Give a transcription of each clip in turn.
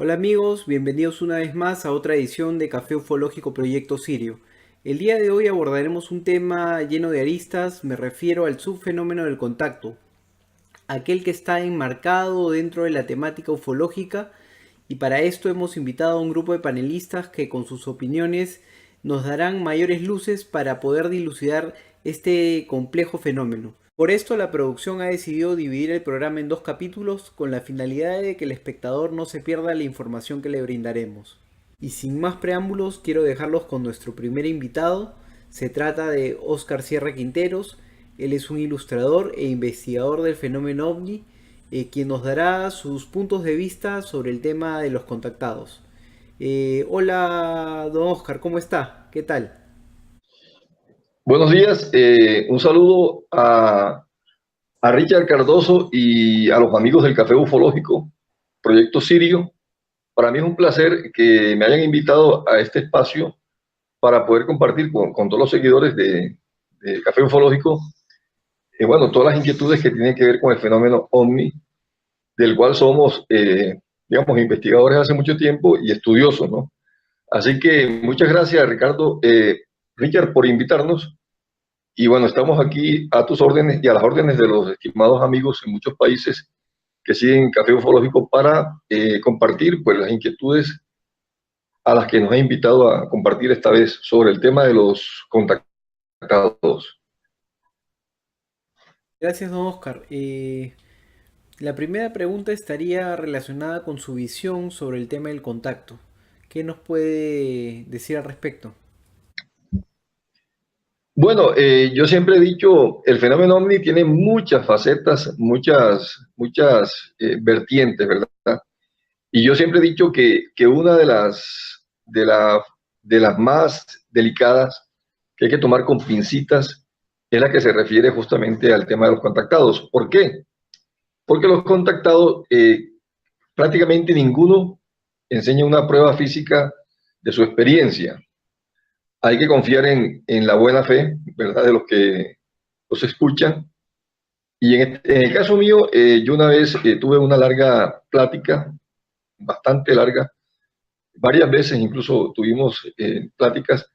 Hola amigos, bienvenidos una vez más a otra edición de Café Ufológico Proyecto Sirio. El día de hoy abordaremos un tema lleno de aristas, me refiero al subfenómeno del contacto, aquel que está enmarcado dentro de la temática ufológica, y para esto hemos invitado a un grupo de panelistas que con sus opiniones nos darán mayores luces para poder dilucidar este complejo fenómeno. Por esto la producción ha decidido dividir el programa en dos capítulos con la finalidad de que el espectador no se pierda la información que le brindaremos. Y sin más preámbulos, quiero dejarlos con nuestro primer invitado. Se trata de Óscar Sierra Quinteros. Él es un ilustrador e investigador del fenómeno OVNI, quien nos dará sus puntos de vista sobre el tema de los contactados. Hola, don Óscar, ¿cómo está? ¿Qué tal? Buenos días, un saludo a Richard Cardoso y a los amigos del Café Ufológico, Proyecto Sirio. Para mí es un placer que me hayan invitado a este espacio para poder compartir con todos los seguidores de Café Ufológico, bueno, todas las inquietudes que tienen que ver con el fenómeno OVNI, del cual somos, digamos, investigadores hace mucho tiempo y estudiosos, ¿no? Así que muchas gracias, Ricardo, Richard, por invitarnos. Y bueno, estamos aquí a tus órdenes y a las órdenes de los estimados amigos en muchos países que siguen Café Ufológico para compartir pues, las inquietudes a las que nos ha invitado a compartir esta vez sobre el tema de los contactados. Gracias, don Óscar. La primera pregunta estaría relacionada con su visión sobre el tema del contacto. ¿Qué nos puede decir al respecto? Bueno, yo siempre he dicho, el fenómeno OVNI tiene muchas facetas, muchas vertientes, ¿verdad? Y yo siempre he dicho que una de las más delicadas que hay que tomar con pincitas es la que se refiere justamente al tema de los contactados. ¿Por qué? Porque los contactados, prácticamente ninguno enseña una prueba física de su experiencia. Hay que confiar en la buena fe, ¿verdad?, de los que los escuchan. Y en el caso mío, yo una vez tuve una larga plática, bastante larga, varias veces incluso tuvimos pláticas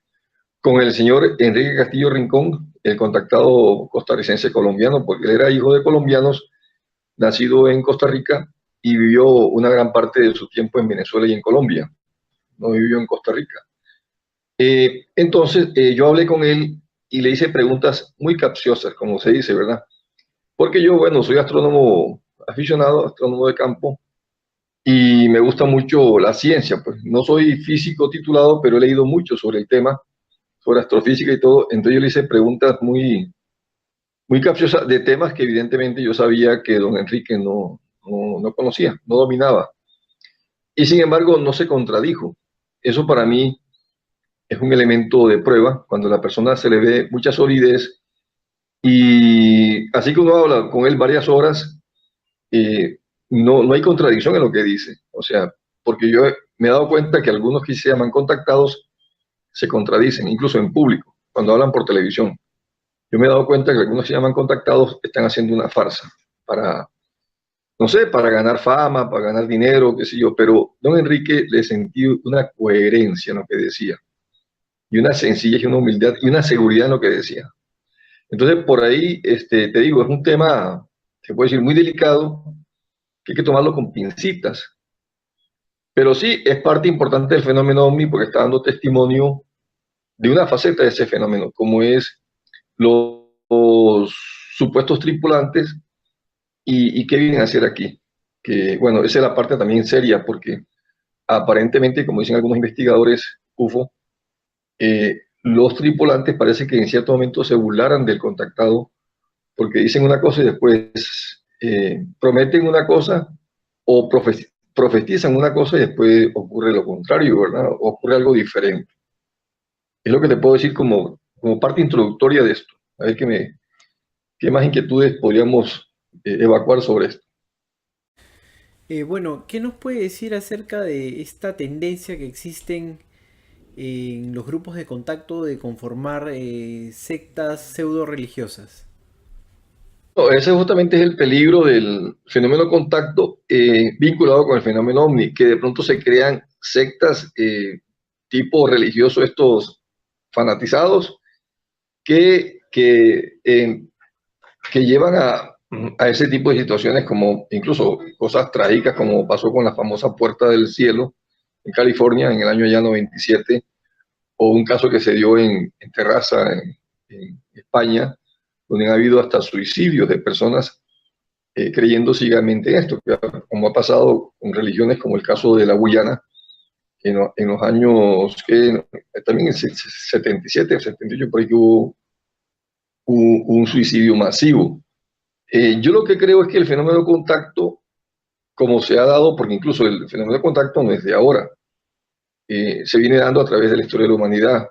con el señor Enrique Castillo Rincón, el contactado costarricense colombiano, porque él era hijo de colombianos, nacido en Costa Rica y vivió una gran parte de su tiempo en Venezuela y en Colombia, no vivió en Costa Rica. Entonces yo hablé con él y le hice preguntas muy capciosas, como se dice, ¿verdad? Porque yo, bueno, soy astrónomo aficionado, astrónomo de campo, y me gusta mucho la ciencia, pues no soy físico titulado, pero he leído mucho sobre el tema, sobre astrofísica y todo, entonces yo le hice preguntas muy capciosas de temas que evidentemente yo sabía que don Enrique no conocía, no dominaba, y sin embargo no se contradijo. Eso para mí es un elemento de prueba, cuando a la persona se le ve mucha solidez, y así que uno habla con él varias horas, no hay contradicción en lo que dice. O sea, porque yo me he dado cuenta que algunos que se llaman contactados se contradicen, incluso en público, cuando hablan por televisión. Yo me he dado cuenta que algunos que se llaman contactados están haciendo una farsa para, no sé, para ganar fama, para ganar dinero, qué sé yo, pero don Enrique le sentí una coherencia en lo que decía, y una sencillez y una humildad y una seguridad en lo que decía. Entonces, por ahí, te digo, es un tema, se puede decir, muy delicado, que hay que tomarlo con pincitas. Pero sí, es parte importante del fenómeno OVNI porque está dando testimonio de una faceta de ese fenómeno, como es los supuestos tripulantes y qué vienen a hacer aquí. Que bueno, esa es la parte también seria porque aparentemente, como dicen algunos investigadores UFO, los tripulantes parece que en cierto momento se burlaran del contactado porque dicen una cosa y después prometen una cosa o profetizan una cosa y después ocurre lo contrario, ¿verdad? Ocurre algo diferente. Es lo que te puedo decir como parte introductoria de esto. A ver qué más inquietudes podríamos evacuar sobre esto. Bueno, ¿qué nos puede decir acerca de esta tendencia que existen en los grupos de contacto de conformar sectas pseudo religiosas? No, ese justamente es el peligro del fenómeno contacto vinculado con el fenómeno ovni, que de pronto se crean sectas tipo religioso, estos fanatizados, que que llevan a ese tipo de situaciones, como incluso cosas trágicas, como pasó con la famosa Puerta del Cielo en California en el año ya 97, o un caso que se dio en Terraza, en España, donde ha habido hasta suicidios de personas creyendo ciegamente en esto, como ha pasado con religiones como el caso de la Guyana, en los años que también en 77, 78, por ahí que hubo un suicidio masivo. Yo lo que creo es que el fenómeno de contacto, como se ha dado, porque incluso el fenómeno de contacto no es de ahora, se viene dando a través de la historia de la humanidad.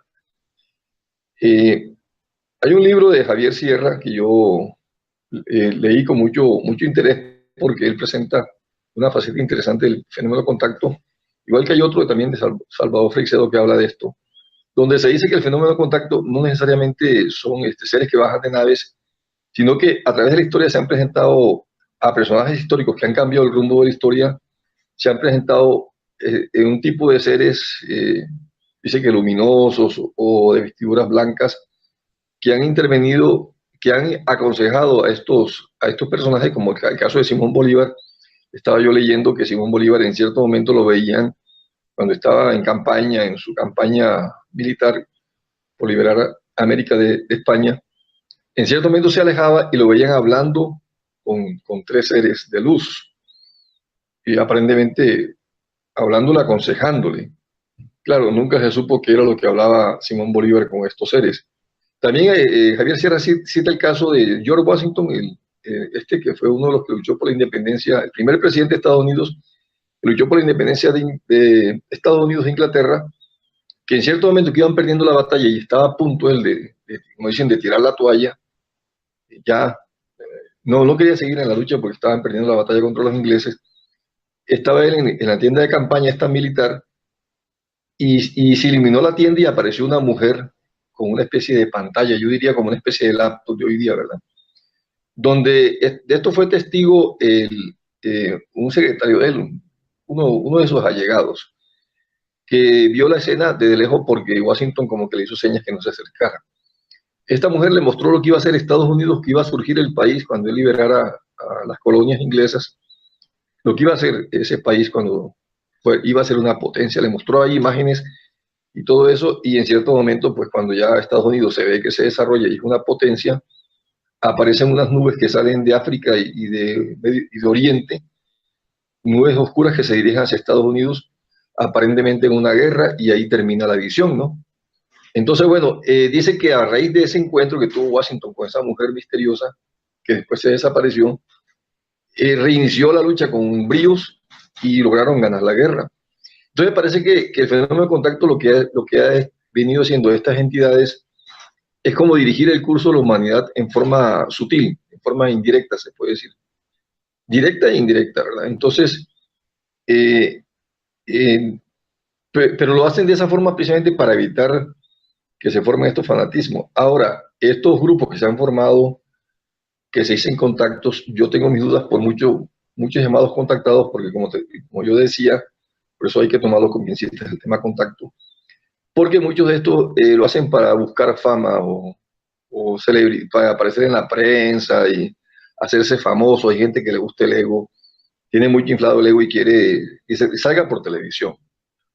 Eh, Hay un libro de Javier Sierra que yo leí con mucho interés porque él presenta una faceta interesante del fenómeno de contacto, igual que hay otro también de Salvador Freixedo que habla de esto, donde se dice que el fenómeno de contacto no necesariamente son seres que bajan de naves, sino que a través de la historia se han presentado a personajes históricos que han cambiado el rumbo de la historia, se han presentado en un tipo de seres, dice que luminosos o de vestiduras blancas, que han intervenido, que han aconsejado a estos personajes, como el caso de Simón Bolívar. Estaba yo leyendo que Simón Bolívar en cierto momento lo veían cuando estaba en campaña, en su campaña militar por liberar a América de España. En cierto momento se alejaba y lo veían hablando con tres seres de luz y aparentemente hablándole, aconsejándole. Claro, nunca se supo qué era lo que hablaba Simón Bolívar con estos seres. También Javier Sierra cita el caso de George Washington, este que fue uno de los que luchó por la independencia, el primer presidente de Estados Unidos, que luchó por la independencia de Estados Unidos e Inglaterra, que en cierto momento que iban perdiendo la batalla y estaba a punto él como dicen, de tirar la toalla, ya no quería seguir en la lucha porque estaban perdiendo la batalla contra los ingleses. Estaba él en la tienda de campaña esta militar y se iluminó la tienda y apareció una mujer con una especie de pantalla, yo diría como una especie de laptop de hoy día, ¿verdad? Donde de esto fue testigo un secretario de él, uno de sus allegados, que vio la escena desde lejos porque Washington como que le hizo señas que no se acercara. Esta mujer le mostró lo que iba a hacer Estados Unidos, que iba a surgir el país cuando él liberara a las colonias inglesas, lo que iba a hacer ese país cuando iba a ser una potencia. Le mostró ahí imágenes y todo eso, y en cierto momento, pues cuando ya Estados Unidos se ve que se desarrolla y es una potencia, aparecen unas nubes que salen de África y de Oriente, nubes oscuras que se dirigen hacia Estados Unidos, aparentemente en una guerra, y ahí termina la visión, ¿no? Entonces, bueno, dice que a raíz de ese encuentro que tuvo Washington con esa mujer misteriosa, que después se desapareció, reinició la lucha con bríos y lograron ganar la guerra. Entonces parece que el fenómeno de contacto lo que ha venido haciendo estas entidades es como dirigir el curso de la humanidad en forma sutil, en forma indirecta, se puede decir. Directa e indirecta, ¿verdad? Entonces, eh, eh, pero lo hacen de esa forma precisamente para evitar que se formen estos fanatismos. Ahora, estos grupos que se han formado, que se dicen contactos, yo tengo mis dudas por muchos llamados contactados, porque como yo decía, por eso hay que tomarlo con pincitas el tema contacto, porque muchos de estos lo hacen para buscar fama o para aparecer en la prensa y hacerse famoso. Hay gente que le gusta el ego, tiene muy inflado el ego y quiere que salga por televisión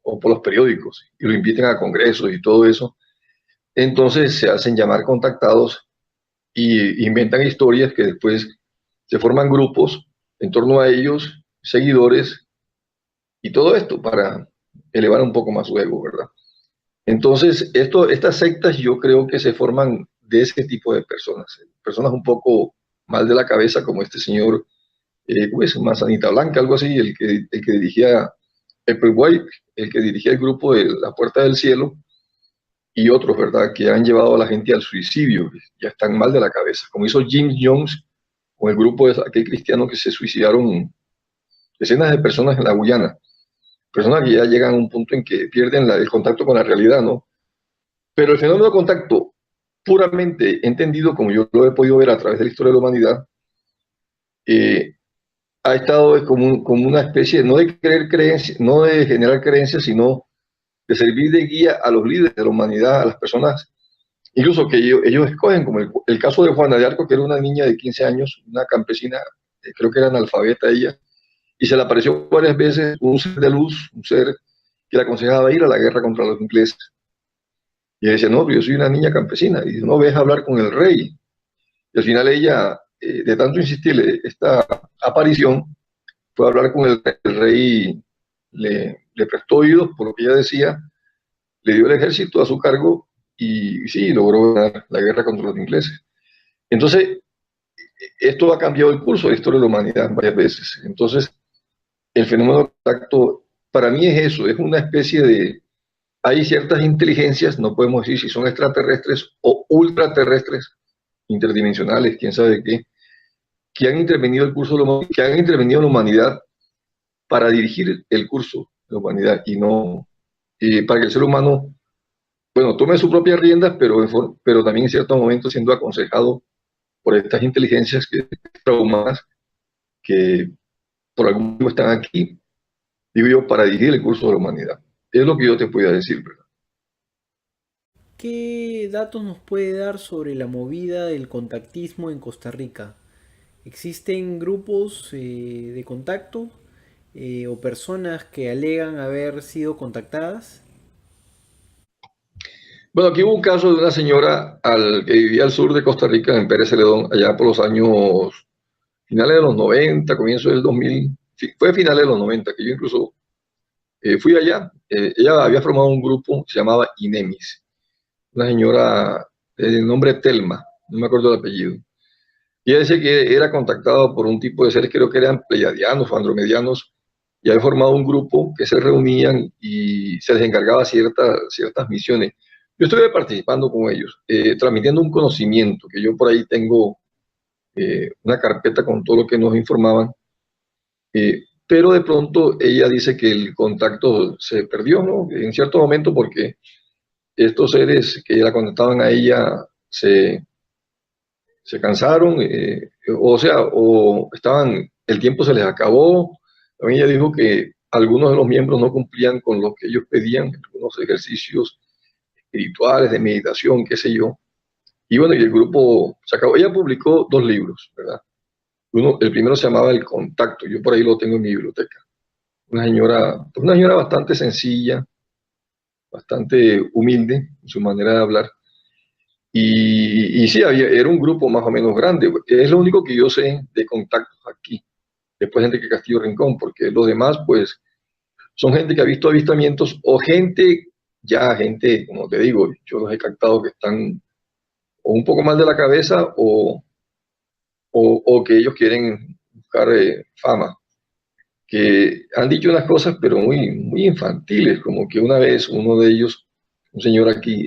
o por los periódicos y lo inviten a congresos y todo eso. Entonces se hacen llamar contactados y inventan historias que después se forman grupos en torno a ellos, seguidores y todo esto para elevar un poco más su ego, ¿verdad? Entonces, estas sectas yo creo que se forman de ese tipo de personas, personas un poco mal de la cabeza como este señor, pues, Manzanita Blanca, algo así, el que dirigía White, el que dirigía el grupo de La Puerta del Cielo, y otros, ¿verdad?, que han llevado a la gente al suicidio, ya están mal de la cabeza, como hizo Jim Jones con el grupo de aquel cristiano que se suicidaron decenas de personas en la Guyana, personas que ya llegan a un punto en que pierden el contacto con la realidad, ¿no? Pero el fenómeno de contacto, puramente entendido, como yo lo he podido ver a través de la historia de la humanidad, eh, ha estado como una especie, no de creer creencias, no de generar creencias, sino de servir de guía a los líderes de la humanidad, a las personas, incluso que ellos escogen, como el caso de Juana de Arco, que era una niña de 15 años, una campesina, creo que era analfabeta ella, y se le apareció varias veces un ser de luz, un ser que le aconsejaba ir a la guerra contra los ingleses. Y ella decía, no, pero yo soy una niña campesina, y dice, no, ves a hablar con el rey. Y al final ella, de tanto insistirle esta aparición, fue a hablar con el rey, le prestó oídos por lo que ella decía, le dio el ejército a su cargo y sí, logró ganar la guerra contra los ingleses. Entonces, esto ha cambiado el curso de la historia de la humanidad varias veces. Entonces, el fenómeno de contacto para mí es eso, es una especie de... Hay ciertas inteligencias, no podemos decir si son extraterrestres o ultraterrestres, interdimensionales, quién sabe qué, que han intervenido el curso de la humanidad, que han intervenido en la humanidad para dirigir el curso de la humanidad y no para que el ser humano, bueno, tome sus propias riendas, pero también en ciertos momentos siendo aconsejado por estas inteligencias que extrahumanas que por algún motivo están aquí, digo yo, para dirigir el curso de la humanidad. Es lo que yo te podía decir, ¿verdad? ¿Qué datos nos puede dar sobre la movida del contactismo en Costa Rica? ¿Existen grupos de contacto o personas que alegan haber sido contactadas? Bueno, aquí hubo un caso de una señora que vivía al sur de Costa Rica, en Pérez Celedón, allá por los años finales de los 90, comienzo del 2000, fue finales de los 90, que yo incluso fui allá. Ella había formado un grupo que se llamaba INEMIS, una señora de nombre Telma, no me acuerdo el apellido. Y ella decía que era contactado por un tipo de seres, creo que eran pleiadianos o andromedianos, y había formado un grupo que se reunían y se les encargaba ciertas misiones. Yo estuve participando con ellos, transmitiendo un conocimiento, que yo por ahí tengo una carpeta con todo lo que nos informaban, pero de pronto ella dice que el contacto se perdió, ¿no? En cierto momento porque estos seres que la contactaban a ella se cansaron, o sea, o estaban, el tiempo se les acabó. También ella dijo que algunos de los miembros no cumplían con lo que ellos pedían, algunos ejercicios espirituales, de meditación, qué sé yo. Y bueno, y el grupo se acabó. Ella publicó 2 libros, ¿verdad? El primero se llamaba El Contacto, yo por ahí lo tengo en mi biblioteca. Una señora bastante sencilla, bastante humilde en su manera de hablar. Y sí, era un grupo más o menos grande. Es lo único que yo sé de contactos aquí, después de Enrique Castillo Rincón, porque los demás, pues, son gente que ha visto avistamientos o gente, como te digo, yo los he captado que están o un poco mal de la cabeza o que ellos quieren buscar fama, que han dicho unas cosas, pero muy infantiles, como que una vez uno de ellos, un señor aquí,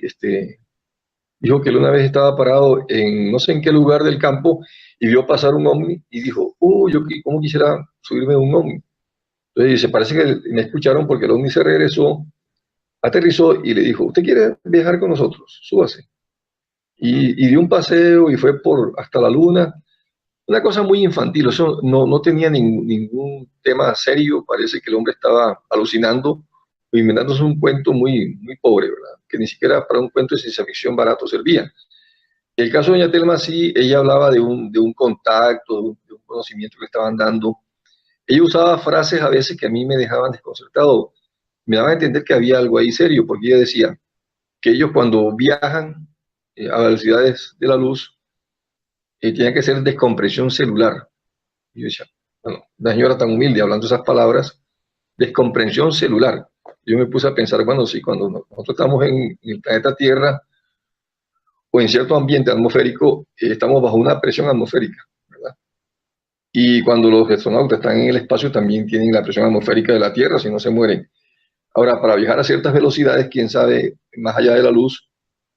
dijo que él una vez estaba parado en no sé en qué lugar del campo y vio pasar un ovni y dijo, yo cómo quisiera subirme a un ovni. Entonces dice, parece que me escucharon porque el ovni se regresó, aterrizó y le dijo, ¿usted quiere viajar con nosotros? Súbase. Y dio un paseo y fue hasta la luna. Una cosa muy infantil, eso no tenía ningún tema serio, parece que el hombre estaba alucinando o inventándose un cuento muy pobre, ¿verdad? Que ni siquiera para un cuento de ciencia ficción barato servía. El caso de doña Telma sí, ella hablaba de un contacto, de un conocimiento que le estaban dando. Ella usaba frases a veces que a mí me dejaban desconcertado, me daban a entender que había algo ahí serio, porque ella decía que ellos cuando viajan a velocidades de la luz, tienen que hacer descompresión celular. Y yo decía, bueno, la señora tan humilde hablando esas palabras, descomprensión celular. Yo me puse a pensar, bueno, sí, cuando nosotros estamos en el planeta Tierra o en cierto ambiente atmosférico, estamos bajo una presión atmosférica, ¿verdad? Y cuando los astronautas están en el espacio también tienen la presión atmosférica de la Tierra, si no se mueren. Ahora, para viajar a ciertas velocidades, quién sabe, más allá de la luz,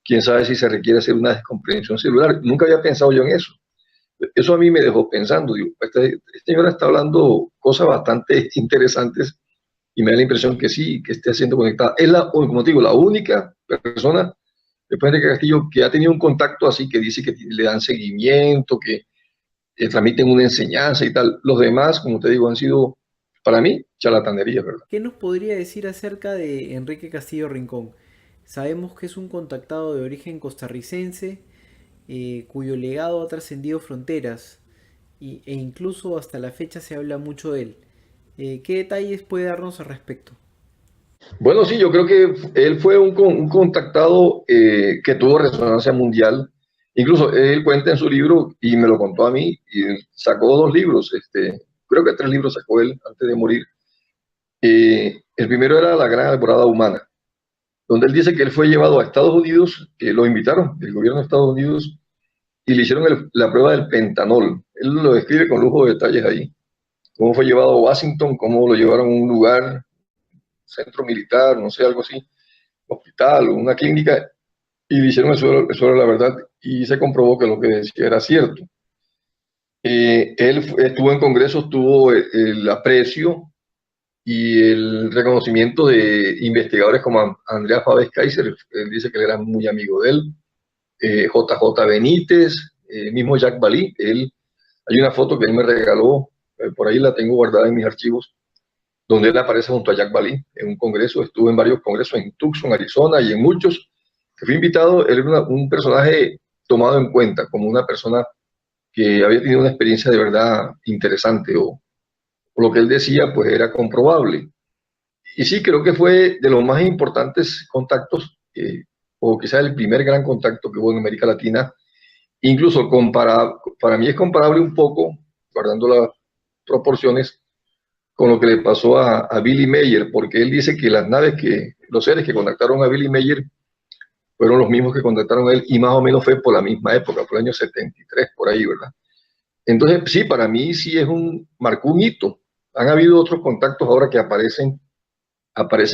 quién sabe si se requiere hacer una descomprensión celular. Nunca había pensado yo en eso. Eso a mí me dejó pensando, digo, esta señora está hablando cosas bastante interesantes y me da la impresión que sí, que esté haciendo conectada. Es como te digo, la única persona después de Enrique Castillo que ha tenido un contacto así, que dice que le dan seguimiento, transmiten una enseñanza y tal. Los demás, como te digo, han sido, para mí, charlatanería, ¿verdad? ¿Qué nos podría decir acerca de Enrique Castillo Rincón? Sabemos que es un contactado de origen costarricense, cuyo legado ha trascendido fronteras e incluso hasta la fecha se habla mucho de él. ¿Qué detalles puede darnos al respecto? Bueno, sí, yo creo que él fue un contactado que tuvo resonancia mundial. Incluso él cuenta en su libro, y me lo contó a mí, y él sacó dos libros, creo que tres libros sacó él antes de morir. El primero era La Gran Alborada Humana, donde él dice que él fue llevado a Estados Unidos, que lo invitaron, el gobierno de Estados Unidos, y le hicieron la prueba del pentanol. Él lo describe con lujo de detalles ahí. Cómo fue llevado a Washington, cómo lo llevaron a un lugar, centro militar, no sé, algo así, hospital o una clínica, y le hicieron eso era la verdad, y se comprobó que lo que decía era cierto. Él estuvo en congresos, tuvo el aprecio y el reconocimiento de investigadores como Andrea Faves Kaiser. Él dice que él era muy amigo de él, JJ Benítez, mismo Jacques Vallée. Hay una foto que él me regaló, por ahí la tengo guardada en mis archivos, donde él aparece junto a Jacques Vallée en un congreso. Estuvo en varios congresos en Tucson, Arizona, y en muchos que fui invitado. Él era un personaje tomado en cuenta como una persona que había tenido una experiencia de verdad interesante, o lo que él decía pues era comprobable. Y sí, creo que fue de los más importantes contactos, o quizás el primer gran contacto que hubo en América Latina. Incluso para mí es comparable un poco, guardando las proporciones, con lo que le pasó a Billy Mayer, porque él dice que los seres que contactaron a Billy Mayer fueron los mismos que contactaron a él, y más o menos fue por la misma época, por el año 73, por ahí, ¿verdad? Entonces, sí, para mí sí marcó un hito. Han habido otros contactos ahora que aparecen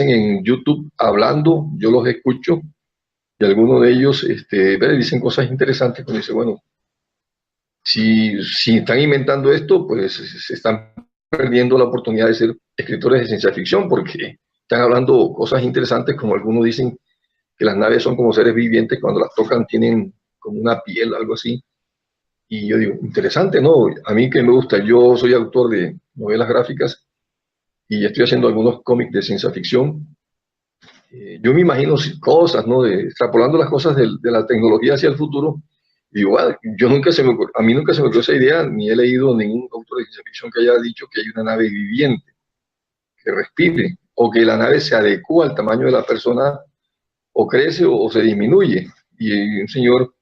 en YouTube hablando, yo los escucho, y algunos de ellos dicen cosas interesantes, como dice, bueno, si están inventando esto, pues se están perdiendo la oportunidad de ser escritores de ciencia ficción, porque están hablando cosas interesantes, como algunos dicen que las naves son como seres vivientes, cuando las tocan tienen como una piel, algo así. Y yo digo, interesante, ¿no? A mí que me gusta, yo soy autor de novelas gráficas y estoy haciendo algunos cómics de ciencia ficción. Yo me imagino cosas, ¿no? Extrapolando las cosas de la tecnología hacia el futuro. Y igual, a mí nunca se me ocurrió esa idea, ni he leído ningún autor de ciencia ficción que haya dicho que hay una nave viviente, que respire, o que la nave se adecua al tamaño de la persona, o crece o se disminuye. Y un señor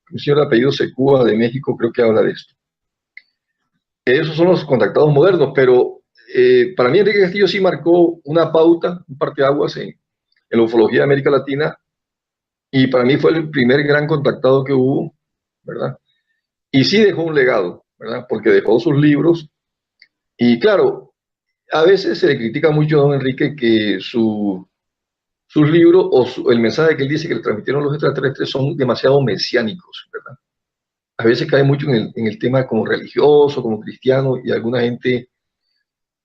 de apellido Secúa de México creo que habla de esto. Esos son los contactados modernos, pero para mí Enrique Castillo sí marcó una pauta, un parteaguas en la ufología de América Latina, y para mí fue el primer gran contactado que hubo, ¿verdad? Y sí dejó un legado, ¿verdad? Porque dejó sus libros, y claro, a veces se le critica mucho a don Enrique que sus libros el mensaje que él dice que le transmitieron los extraterrestres son demasiado mesiánicos, ¿verdad? A veces cae mucho en el tema como religioso, como cristiano, y a alguna gente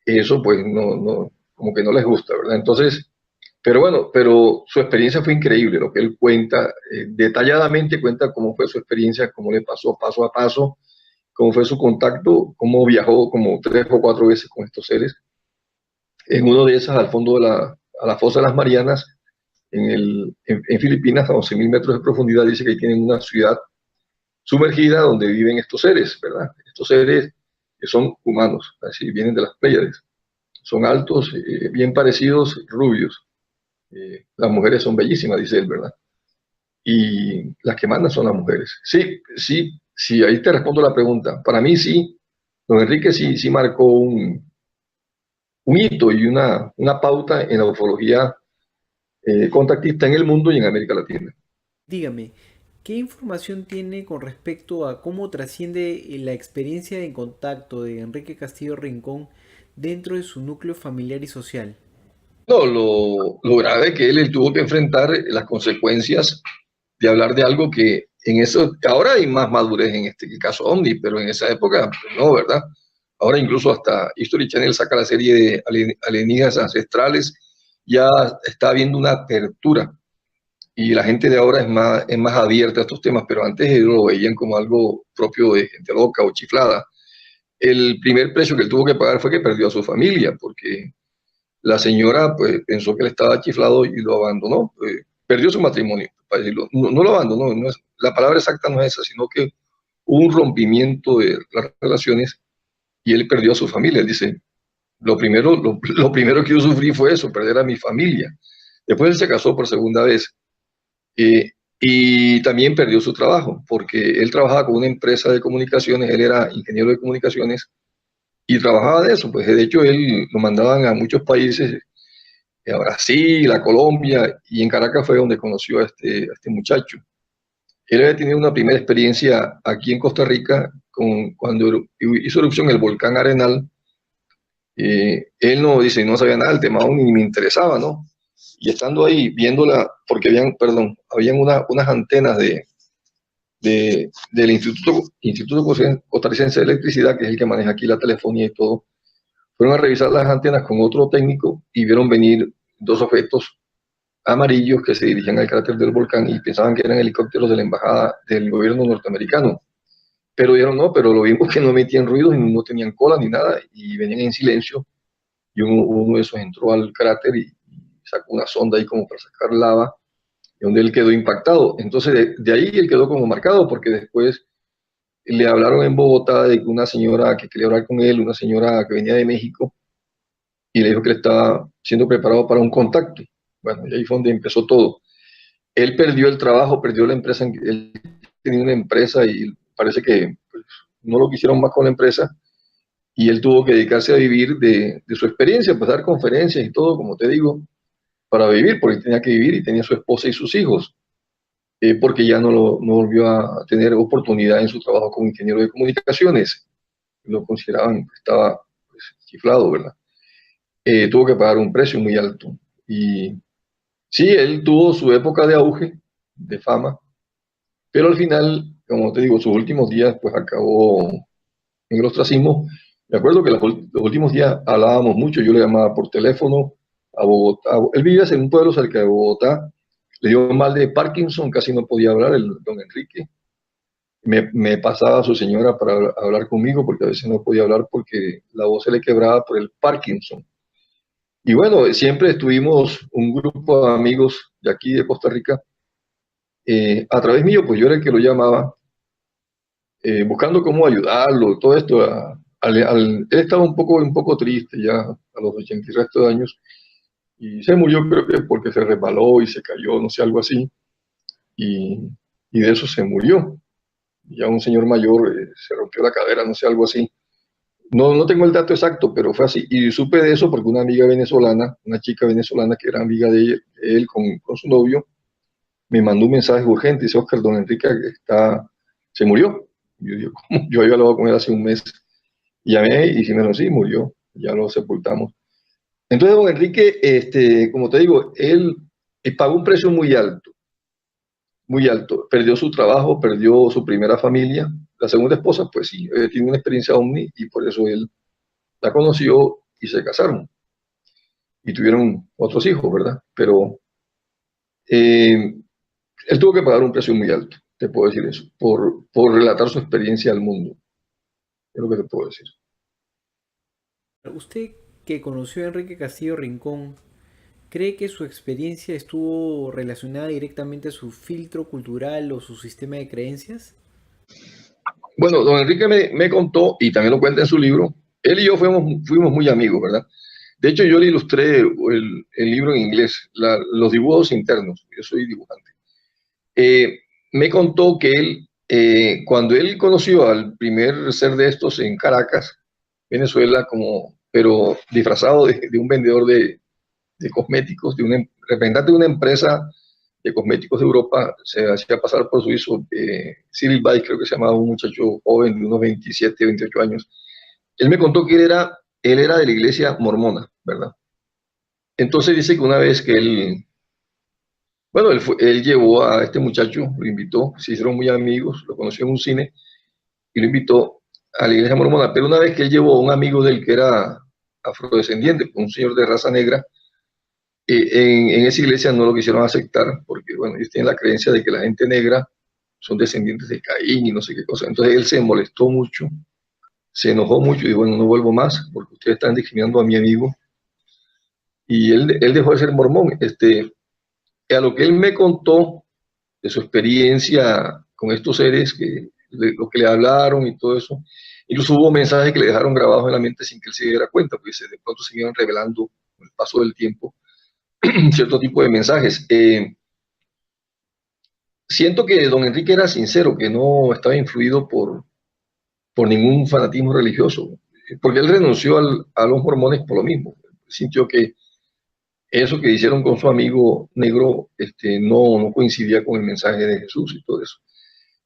eso pues como que no les gusta, ¿verdad? Entonces, pero bueno, pero su experiencia fue increíble, lo que él cuenta, detalladamente cuenta cómo fue su experiencia, cómo le pasó paso a paso, cómo fue su contacto, cómo viajó como 3 o 4 veces con estos seres. En uno de esas, al fondo a la fosa de las Marianas, en Filipinas, a 11.000 metros de profundidad, dice que ahí tienen una ciudad sumergida donde viven estos seres, ¿verdad? Estos seres que son humanos, así vienen de las Pléyades. Son altos, bien parecidos, rubios. Las mujeres son bellísimas, dice él, ¿verdad? Y las que mandan son las mujeres. Sí, sí, sí, ahí te respondo la pregunta. Para mí sí, don Enrique sí marcó un hito y una pauta en la ufología contactista en el mundo y en América Latina. Dígame, ¿qué información tiene con respecto a cómo trasciende la experiencia de contacto de Enrique Castillo Rincón dentro de su núcleo familiar y social? No, lo grave que él tuvo que enfrentar las consecuencias de hablar de algo que ahora hay más madurez en este caso Omni, pero en esa época pues, no, ¿verdad? Ahora incluso hasta History Channel saca la serie de alienígenas ancestrales, ya está habiendo una apertura. y la gente de ahora es más abierta a estos temas, pero antes ellos lo veían como algo propio de gente loca o chiflada. El primer precio que él tuvo que pagar fue que perdió a su familia, porque la señora pues pensó que él estaba chiflado y lo abandonó, perdió su matrimonio, para decirlo. No, no lo abandonó, no es, la palabra exacta no es esa, sino que hubo un rompimiento de las relaciones y él perdió a su familia. Él dice, lo primero que yo sufrí fue eso, perder a mi familia. Después él se casó por segunda vez y también perdió su trabajo, porque él trabajaba con una empresa de comunicaciones, él era ingeniero de comunicaciones y trabajaba de eso. Pues de hecho él lo mandaban a muchos países, a Brasil, a Colombia, y en Caracas fue donde conoció a este muchacho. Él había tenido una primera experiencia aquí en Costa Rica cuando hizo erupción el volcán Arenal. Él no dice, no sabía nada del tema aún ni me interesaba, ¿no? Y estando ahí viéndola, porque habían unas antenas del Instituto Costarricense de Electricidad, que es el que maneja aquí la telefonía y todo, fueron a revisar las antenas con otro técnico y vieron venir dos objetos amarillos que se dirigían al cráter del volcán y pensaban que eran helicópteros de la embajada del gobierno norteamericano. Pero dijeron no, pero lo vimos que no emitían ruidos y no tenían cola ni nada y venían en silencio y uno de esos entró al cráter y sacó una sonda ahí como para sacar lava, donde él quedó impactado. Entonces de ahí él quedó como marcado porque después le hablaron en Bogotá de una señora que quería hablar con él, una señora que venía de México, y le dijo que le estaba siendo preparado para un contacto. Bueno, y ahí fue donde empezó todo. Él perdió el trabajo, perdió la empresa, él tenía una empresa y parece que pues, no lo quisieron más con la empresa y él tuvo que dedicarse a vivir de su experiencia, pues dar conferencias y todo, como te digo, para vivir, porque tenía que vivir y tenía su esposa y sus hijos, porque ya no volvió a tener oportunidad en su trabajo como ingeniero de comunicaciones. Lo consideraban que estaba pues, chiflado, ¿verdad? Tuvo que pagar un precio muy alto. Y sí, él tuvo su época de auge, de fama, pero al final, como te digo, sus últimos días pues acabó en el ostracismo. Me acuerdo que los últimos días hablábamos mucho, yo le llamaba por teléfono a Bogotá. Él vivía en un pueblo cerca de Bogotá, le dio mal de Parkinson, casi no podía hablar, el don Enrique. Me pasaba a su señora para hablar conmigo porque a veces no podía hablar porque la voz se le quebraba por el Parkinson. Y bueno, siempre estuvimos un grupo de amigos de aquí de Costa Rica. A través mío, pues yo era el que lo llamaba, buscando cómo ayudarlo, todo esto. Él estaba un poco triste ya a los 80 y resto de años y se murió creo que porque se resbaló y se cayó, no sé, algo así. Y, y de eso se murió. Ya un señor mayor se rompió la cadera, no sé, algo así. No tengo el dato exacto, pero fue así. Y supe de eso porque una amiga venezolana, una chica venezolana que era amiga de él con su novio, me mandó un mensaje urgente. Dice, Oscar, don Enrique se murió. Yo digo, ¿cómo? Yo había hablado con él hace un mes. Y llamé y si me lo sí, murió. Ya lo sepultamos. Entonces, don Enrique, como te digo, él pagó un precio muy alto, muy alto. Perdió su trabajo, perdió su primera familia. La segunda esposa, pues sí, tiene una experiencia ovni y por eso él la conoció y se casaron y tuvieron otros hijos, ¿verdad? Pero eh, él tuvo que pagar un precio muy alto, te puedo decir eso, por relatar su experiencia al mundo, es lo que te puedo decir. Usted que conoció a Enrique Castillo Rincón, ¿cree que su experiencia estuvo relacionada directamente a su filtro cultural o su sistema de creencias? Bueno, don Enrique me contó, y también lo cuenta en su libro, él y yo fuimos muy amigos, ¿verdad? De hecho, yo le ilustré el libro en inglés, los dibujos internos, yo soy dibujante. Me contó que él, cuando él conoció al primer ser de estos en Caracas, Venezuela, pero disfrazado de un vendedor de cosméticos, representante de una empresa de cosméticos de Europa, se hacía pasar por suizo, Cyril Bay, creo que se llamaba, un muchacho joven de unos 27, 28 años. Él me contó que él era de la iglesia mormona, ¿verdad? Entonces dice que una vez que bueno, él llevó a este muchacho, lo invitó, se hicieron muy amigos, lo conoció en un cine y lo invitó a la iglesia mormona, pero una vez que él llevó a un amigo de él que era afrodescendiente, un señor de raza negra, en esa iglesia no lo quisieron aceptar porque, bueno, ellos tienen la creencia de que la gente negra son descendientes de Caín y no sé qué cosa. Entonces él se molestó mucho, se enojó mucho y dijo, bueno, no vuelvo más porque ustedes están discriminando a mi amigo. Y él dejó de ser mormón. A lo que él me contó de su experiencia con estos seres, lo que le hablaron y todo eso, incluso hubo mensajes que le dejaron grabados en la mente sin que él se diera cuenta, porque de pronto se iban revelando con el paso del tiempo cierto tipo de mensajes. Siento que don Enrique era sincero, que no estaba influido por ningún fanatismo religioso, porque él renunció a los mormones por lo mismo. Sintió que eso que hicieron con su amigo negro no coincidía con el mensaje de Jesús y todo eso.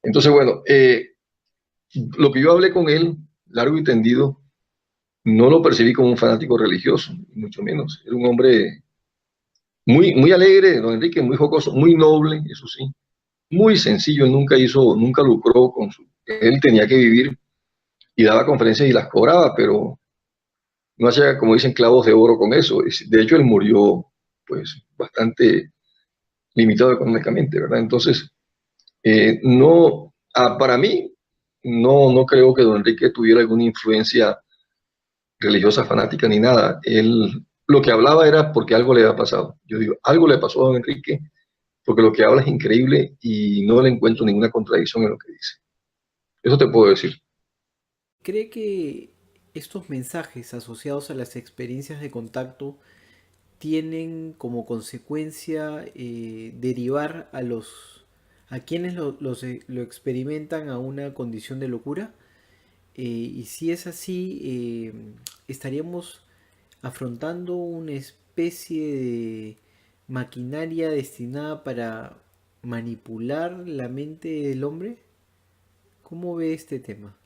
Entonces, bueno, lo que yo hablé con él, largo y tendido, no lo percibí como un fanático religioso, mucho menos. Era un hombre muy alegre, don Enrique, muy jocoso, muy noble, eso sí, muy sencillo, él nunca lucró con su... Él tenía que vivir y daba conferencias y las cobraba, pero no hacía, como dicen, clavos de oro con eso. De hecho, él murió, pues, bastante limitado económicamente, ¿verdad? Entonces, para mí, no creo que don Enrique tuviera alguna influencia religiosa fanática ni nada. Él lo que hablaba era porque algo le había pasado. Yo digo, algo le pasó a don Enrique porque lo que habla es increíble y no le encuentro ninguna contradicción en lo que dice. Eso te puedo decir. ¿Cree que estos mensajes asociados a las experiencias de contacto tienen como consecuencia derivar a quienes lo experimentan a una condición de locura? Y si es así, estaríamos afrontando una especie de maquinaria destinada para manipular la mente del hombre. ¿Cómo ve este tema?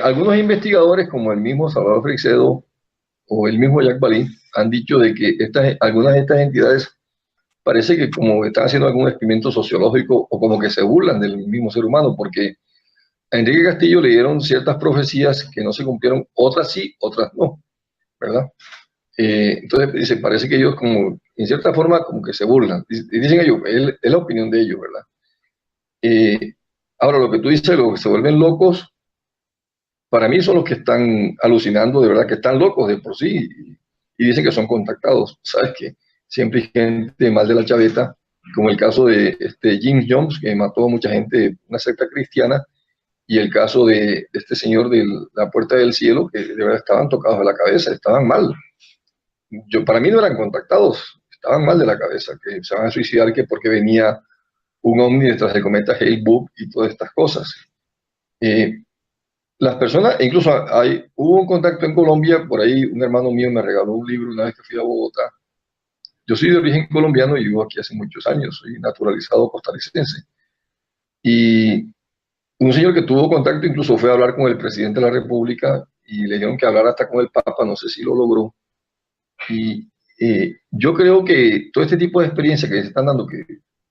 Algunos investigadores, como el mismo Salvador Freixedo o el mismo Jack Balín, han dicho de que algunas de estas entidades parece que como están haciendo algún experimento sociológico o como que se burlan del mismo ser humano, porque a Enrique Castillo le dieron ciertas profecías que no se cumplieron, otras sí, otras no, ¿verdad? Entonces, dice, parece que ellos como, en cierta forma, como que se burlan. Dicen ellos, es la opinión de ellos, ¿verdad? Eh, Ahora, lo que tú dices, los que se vuelven locos, para mí son los que están alucinando, de verdad, que están locos de por sí y dicen que son contactados. Sabes que siempre hay gente mal de la chaveta, como el caso de Jim Jones, que mató a mucha gente, una secta cristiana, y el caso de este señor de la Puerta del Cielo, que de verdad estaban tocados de la cabeza, estaban mal. Para mí no eran contactados, estaban mal de la cabeza, que se van a suicidar que porque venía un ovni detrás del cometa Hale-Bopp y todas estas cosas. Eh, las personas, incluso hubo un contacto en Colombia, por ahí un hermano mío me regaló un libro una vez que fui a Bogotá. Yo soy de origen colombiano y vivo aquí hace muchos años, soy naturalizado costarricense. Y un señor que tuvo contacto incluso fue a hablar con el presidente de la República y le dijeron que hablara hasta con el Papa, no sé si lo logró. Y yo creo que todo este tipo de experiencias que se están dando, que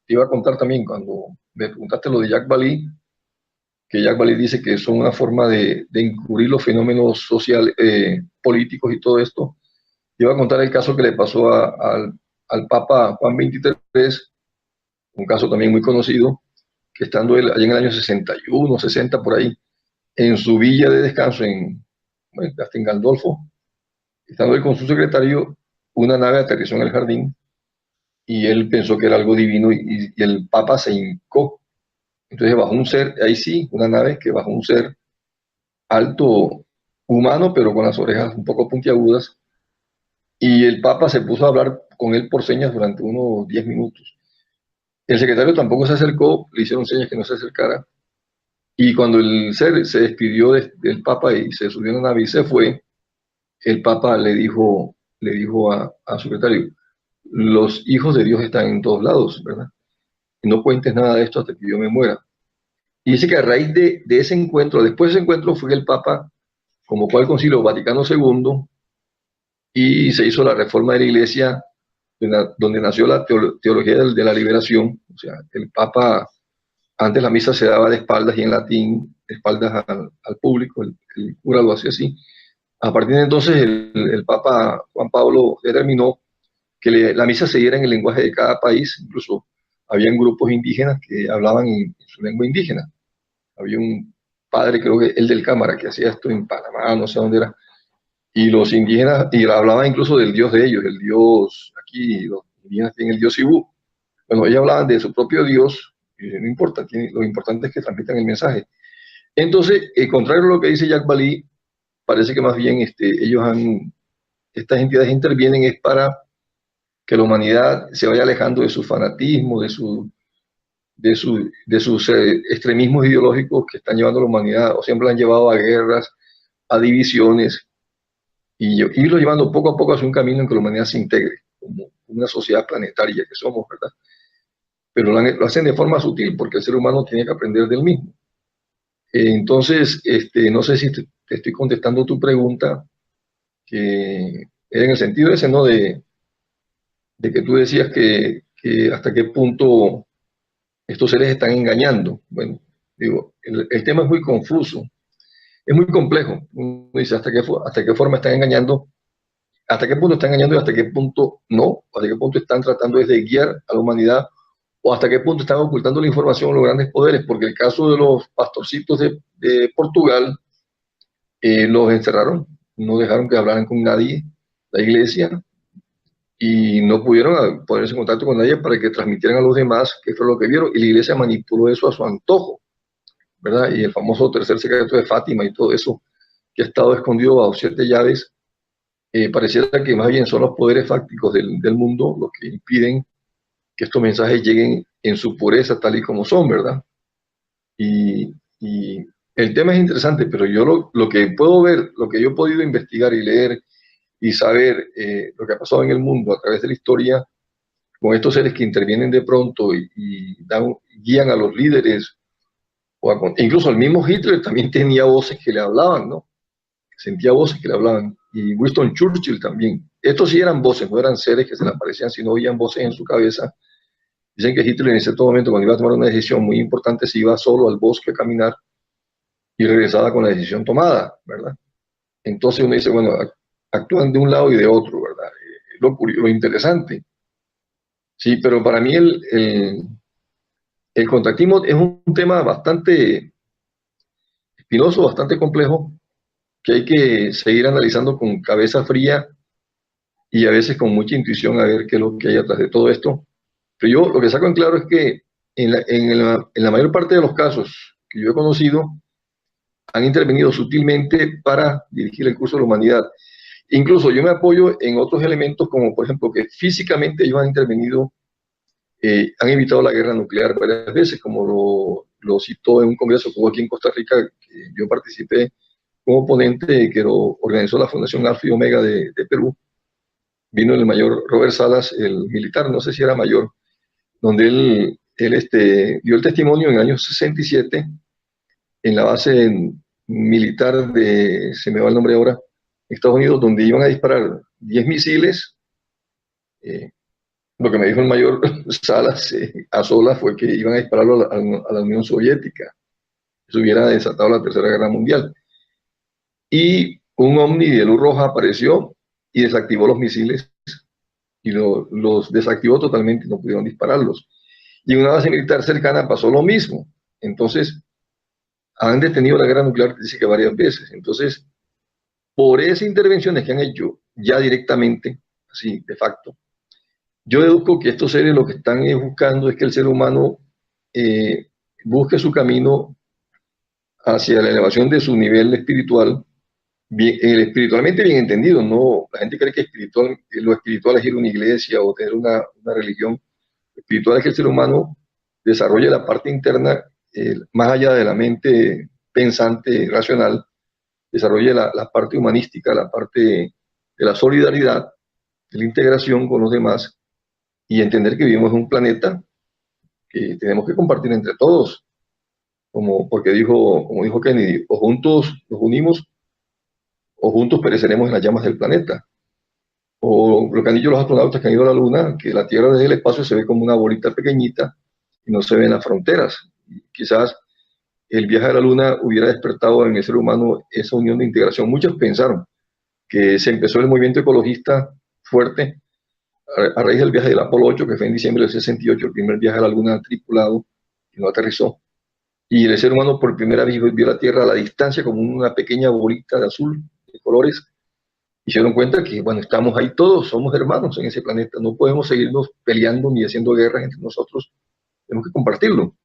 te iba a contar también cuando me preguntaste lo de Jack Balí, que Jack Balí dice que son una forma de encubrir los fenómenos sociales, políticos y todo esto. Te iba a contar el caso que le pasó al Papa Juan XXIII, un caso también muy conocido, que estando él allá en el año 61, 60 por ahí, en su villa de descanso bueno, hasta en Gandolfo, estando él con su secretario, una nave aterrizó en el jardín y él pensó que era algo divino y el Papa se hincó. Entonces bajó un ser, ahí sí, una nave que bajó un ser alto, humano, pero con las orejas un poco puntiagudas, y el Papa se puso a hablar con él por señas durante unos 10 minutos. El secretario tampoco se acercó, le hicieron señas que no se acercara, y cuando el ser se despidió del Papa y se subió a la nave y se fue, el Papa le dijo a su secretario, los hijos de Dios están en todos lados, ¿verdad? Y no cuentes nada de esto hasta que yo me muera. Y dice que a raíz de ese encuentro, después de ese encuentro fue el Papa convocó al Concilio Vaticano II y se hizo la reforma de la Iglesia, donde nació la teología de la liberación. O sea, el Papa, antes la misa se daba de espaldas y en latín, de espaldas al público, el cura lo hacía así. A partir de entonces, el Papa Juan Pablo determinó que la misa se diera en el lenguaje de cada país. Incluso habían grupos indígenas que hablaban en su lengua indígena. Había un padre, creo que el del Cámara, que hacía esto en Panamá, no sé dónde era, y los indígenas, y hablaban incluso del dios de ellos, el dios, aquí los indígenas tienen el dios Cibú. Bueno, ellos hablaban de su propio dios, y no importa, lo importante es que transmitan el mensaje. Entonces, contrario a lo que dice Jacques Vallée, parece que más bien estas entidades intervienen es para que la humanidad se vaya alejando de su fanatismo, de sus extremismos ideológicos que están llevando a la humanidad, o siempre la han llevado a guerras, a divisiones, y irlo llevando poco a poco hacia un camino en que la humanidad se integre, como una sociedad planetaria que somos, ¿verdad? Pero lo hacen de forma sutil, porque el ser humano tiene que aprender del mismo. Entonces, no sé si te estoy contestando tu pregunta, que era en el sentido ese, ¿no? De que tú decías que hasta qué punto estos seres están engañando. Bueno, digo, el tema es muy confuso, es muy complejo. Uno dice hasta qué forma están engañando, hasta qué punto están engañando y hasta qué punto no, hasta qué punto están tratando de guiar a la humanidad o hasta qué punto están ocultando la información a los grandes poderes, porque el caso de los pastorcitos de Portugal, los encerraron, no dejaron que hablaran con nadie, la iglesia, y no pudieron ponerse en contacto con nadie para que transmitieran a los demás qué fue lo que vieron, y la iglesia manipuló eso a su antojo, ¿verdad? Y el famoso tercer secreto de Fátima y todo eso, que ha estado escondido bajo 7 llaves, pareciera que más bien son los poderes fácticos del mundo los que impiden que estos mensajes lleguen en su pureza tal y como son, ¿verdad? Y el tema es interesante, pero yo lo que puedo ver, lo que yo he podido investigar y leer y saber lo que ha pasado en el mundo a través de la historia, con estos seres que intervienen de pronto guían a los líderes, incluso el mismo Hitler también tenía voces que le hablaban, ¿no? Sentía voces que le hablaban, y Winston Churchill también. Estos sí eran voces, no eran seres que se le aparecían, sino oían voces en su cabeza. Dicen que Hitler en cierto momento, cuando iba a tomar una decisión muy importante, se iba solo al bosque a caminar y regresaba con la decisión tomada, ¿verdad? Entonces uno dice, bueno, actúan de un lado y de otro, ¿verdad? Lo interesante. Sí, pero para mí el contactismo es un tema bastante espinoso, bastante complejo, que hay que seguir analizando con cabeza fría y a veces con mucha intuición a ver qué es lo que hay atrás de todo esto. Pero yo lo que saco en claro es que en la mayor parte de los casos que yo he conocido, han intervenido sutilmente para dirigir el curso de la humanidad. Incluso yo me apoyo en otros elementos, como por ejemplo que físicamente ellos han intervenido, han evitado la guerra nuclear varias veces, como lo citó en un congreso que hubo aquí en Costa Rica, que yo participé como ponente, que lo organizó la Fundación Alfa y Omega de Perú. Vino el mayor Robert Salas, el militar, no sé si era mayor, donde él dio el testimonio en el año 67 en la base militar se me va el nombre ahora, Estados Unidos, donde iban a disparar 10 misiles. Lo que me dijo el mayor Salas a solas fue que iban a dispararlo a la Unión Soviética. Eso hubiera desatado la Tercera Guerra Mundial. Y un ovni de luz roja apareció y desactivó los misiles y los desactivó totalmente y no pudieron dispararlos. Y en una base militar cercana pasó lo mismo. Entonces, han detenido la guerra nuclear, dice que varias veces. Entonces, por esas intervenciones que han hecho ya directamente, así de facto, yo deduzco que estos seres lo que están buscando es que el ser humano busque su camino hacia la elevación de su nivel espiritual, espiritualmente bien entendido. No, la gente cree que lo espiritual es ir a una iglesia o tener una religión. Lo espiritual es que el ser humano desarrolle la parte interna, más allá de la mente pensante, racional, desarrolle la parte humanística, la parte de la solidaridad, de la integración con los demás y entender que vivimos en un planeta que tenemos que compartir entre todos, como dijo Kennedy, o juntos nos unimos o juntos pereceremos en las llamas del planeta. O lo que han dicho los astronautas que han ido a la Luna, que la Tierra desde el espacio se ve como una bolita pequeñita y no se ven las fronteras. Y quizás el viaje a la Luna hubiera despertado en el ser humano esa unión de integración. Muchos pensaron que se empezó el movimiento ecologista fuerte a raíz del viaje del Apolo 8, que fue en diciembre del 68, el primer viaje a la Luna tripulado, que no aterrizó. Y el ser humano por primera vez vio la Tierra a la distancia como una pequeña bolita de azul, de colores, y se dieron cuenta que, bueno, estamos ahí todos, somos hermanos en ese planeta, no podemos seguirnos peleando ni haciendo guerras entre nosotros, tenemos que compartirlo.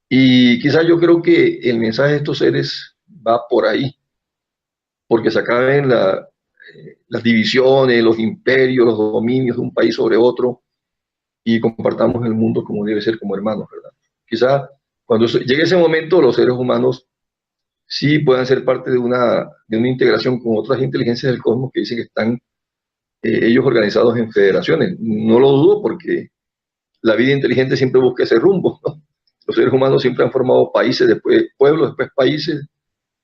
Y quizás yo creo que el mensaje de estos seres va por ahí, porque se acaben las divisiones, los imperios, los dominios de un país sobre otro y compartamos el mundo como debe ser, como hermanos, ¿verdad? Quizás cuando llegue ese momento, los seres humanos sí puedan ser parte de una integración con otras inteligencias del cosmos que dicen que están ellos organizados en federaciones. No lo dudo porque la vida inteligente siempre busca ese rumbo, ¿no? Los seres humanos siempre han formado países, después pueblos, después países,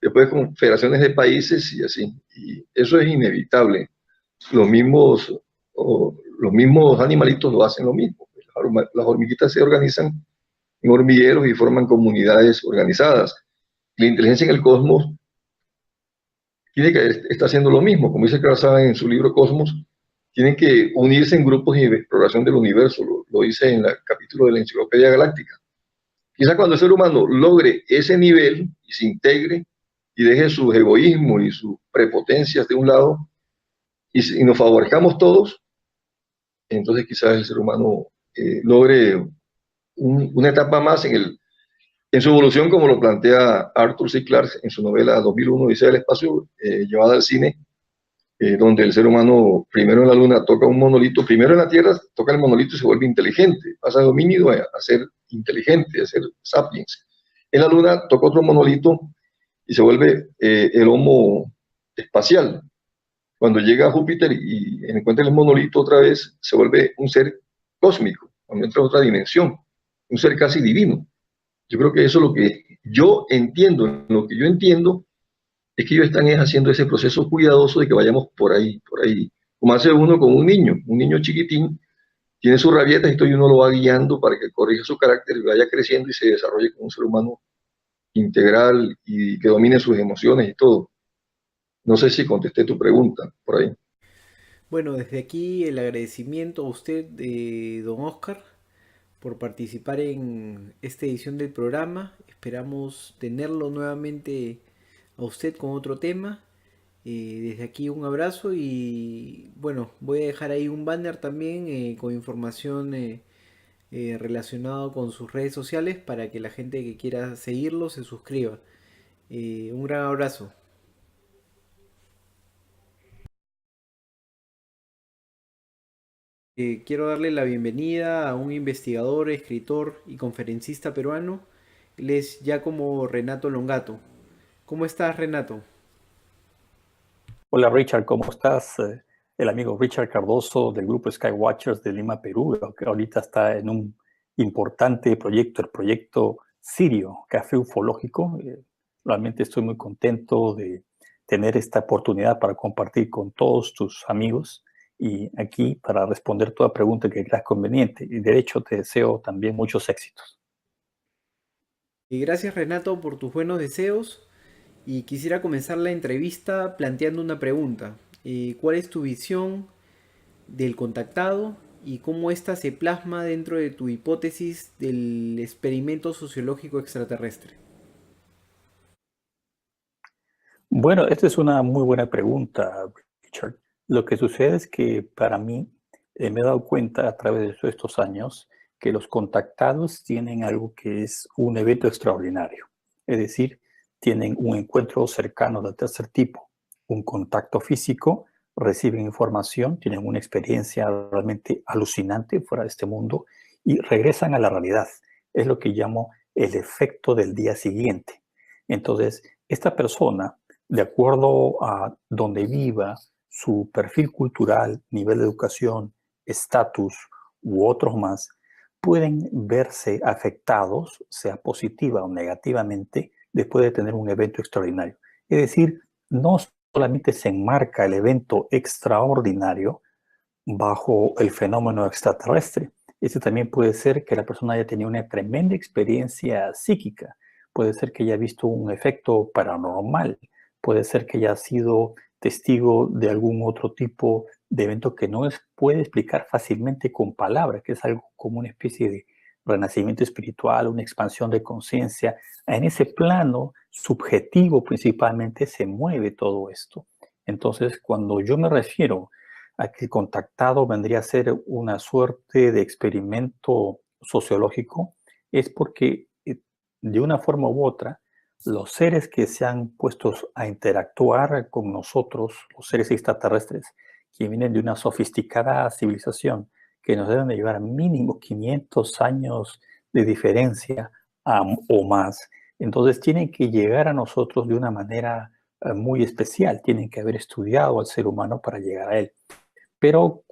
después confederaciones de países y así. Y eso es inevitable. Los mismos, los mismos animalitos lo hacen lo mismo. Las hormiguitas se organizan en hormigueros y forman comunidades organizadas. La inteligencia en el cosmos tiene que está haciendo lo mismo. Como dice Carl Sagan en su libro Cosmos, tienen que unirse en grupos de exploración del universo. Lo dice en el capítulo de la Enciclopedia Galáctica. Quizá cuando el ser humano logre ese nivel y se integre y deje sus egoísmos y sus prepotencias de un lado y nos favorezcamos todos, entonces quizás el ser humano logre una etapa más en su evolución, como lo plantea Arthur C. Clarke en su novela 2001, Odisea del Espacio, llevada al cine, donde el ser humano primero en la Luna toca un monolito, primero en la Tierra toca el monolito y se vuelve inteligente, pasa de homínido a ser inteligente, a ser sapiens. En la Luna toca otro monolito y se vuelve el Homo espacial. Cuando llega a Júpiter y encuentra el monolito otra vez, se vuelve un ser cósmico, cuando entra a otra dimensión, un ser casi divino. Yo creo que eso es lo que yo entiendo, lo que yo entiendo es que ellos están haciendo ese proceso cuidadoso de que vayamos por ahí, por ahí. Como hace uno con un niño chiquitín, tiene sus rabietas y todo, y uno lo va guiando para que corrija su carácter y vaya creciendo y se desarrolle como un ser humano integral y que domine sus emociones y todo. No sé si contesté tu pregunta por ahí. Bueno, desde aquí el agradecimiento a usted, don Oscar, por participar en esta edición del programa. Esperamos tenerlo nuevamente a usted con otro tema. Desde aquí un abrazo y bueno, voy a dejar ahí un banner también con información relacionada con sus redes sociales para que la gente que quiera seguirlo se suscriba. Un gran abrazo. Quiero darle la bienvenida a un investigador, escritor y conferencista peruano. Él es Giacomo Renato Longato. ¿Cómo estás, Renato? Hola Richard, ¿cómo estás? El amigo Richard Cardoso del grupo Skywatchers de Lima, Perú, que ahorita está en un importante proyecto, el proyecto Sirio, Café Ufológico. Realmente estoy muy contento de tener esta oportunidad para compartir con todos tus amigos y aquí para responder toda pregunta que creas conveniente. Y de hecho te deseo también muchos éxitos. Y gracias, Renato, por tus buenos deseos. Y quisiera comenzar la entrevista planteando una pregunta. ¿Cuál es tu visión del contactado y cómo ésta se plasma dentro de tu hipótesis del experimento sociológico extraterrestre? Bueno, esta es una muy buena pregunta, Richard. Lo que sucede es que para mí me he dado cuenta a través de todos estos años que los contactados tienen algo que es un evento extraordinario. Es decir, tienen un encuentro cercano del tercer tipo, un contacto físico, reciben información, tienen una experiencia realmente alucinante fuera de este mundo y regresan a la realidad. Es lo que llamo el efecto del día siguiente. Entonces, esta persona de acuerdo a donde viva, su perfil cultural, nivel de educación, estatus u otros más, pueden verse afectados, sea positiva o negativamente, después de tener un evento extraordinario. Es decir, no solamente se enmarca el evento extraordinario bajo el fenómeno extraterrestre. Este también puede ser que la persona haya tenido una tremenda experiencia psíquica, puede ser que haya visto un efecto paranormal, puede ser que haya sido testigo de algún otro tipo de evento que no puede explicar fácilmente con palabras, que es algo como una especie de renacimiento espiritual, una expansión de conciencia. En ese plano subjetivo principalmente se mueve todo esto. Entonces, cuando yo me refiero a que el contactado vendría a ser una suerte de experimento sociológico, es porque de una forma u otra, los seres que se han puesto a interactuar con nosotros, los seres extraterrestres, que vienen de una sofisticada civilización, que nos deben de llevar mínimo 500 años de diferencia o más, entonces tienen que llegar a nosotros de una manera muy especial, tienen que haber estudiado al ser humano para llegar a él. Pero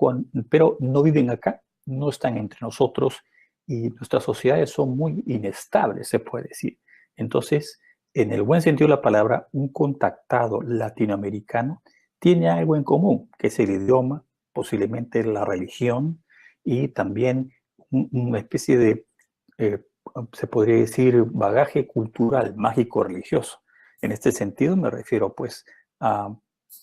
no viven acá, no están entre nosotros y nuestras sociedades son muy inestables, se puede decir. Entonces, en el buen sentido de la palabra, un contactado latinoamericano tiene algo en común, que es el idioma, posiblemente la religión y también una especie de, se podría decir, bagaje cultural, mágico-religioso. En este sentido me refiero pues a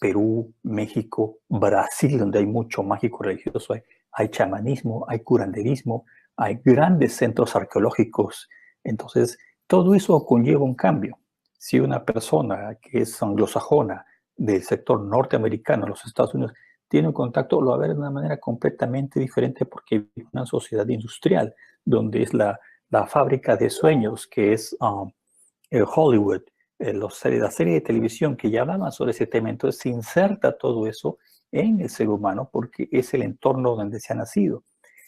Perú, México, Brasil, donde hay mucho mágico religioso, hay chamanismo, hay curanderismo, hay grandes centros arqueológicos. Entonces, todo eso conlleva un cambio. Si una persona que es anglosajona del sector norteamericano, los Estados Unidos, tiene un contacto, lo va a ver de una manera completamente diferente porque es una sociedad industrial, donde es la fábrica de sueños, que es Hollywood, la serie de televisión que ya hablaban sobre ese tema. Entonces se inserta todo eso en el ser humano porque es el entorno donde se ha nacido.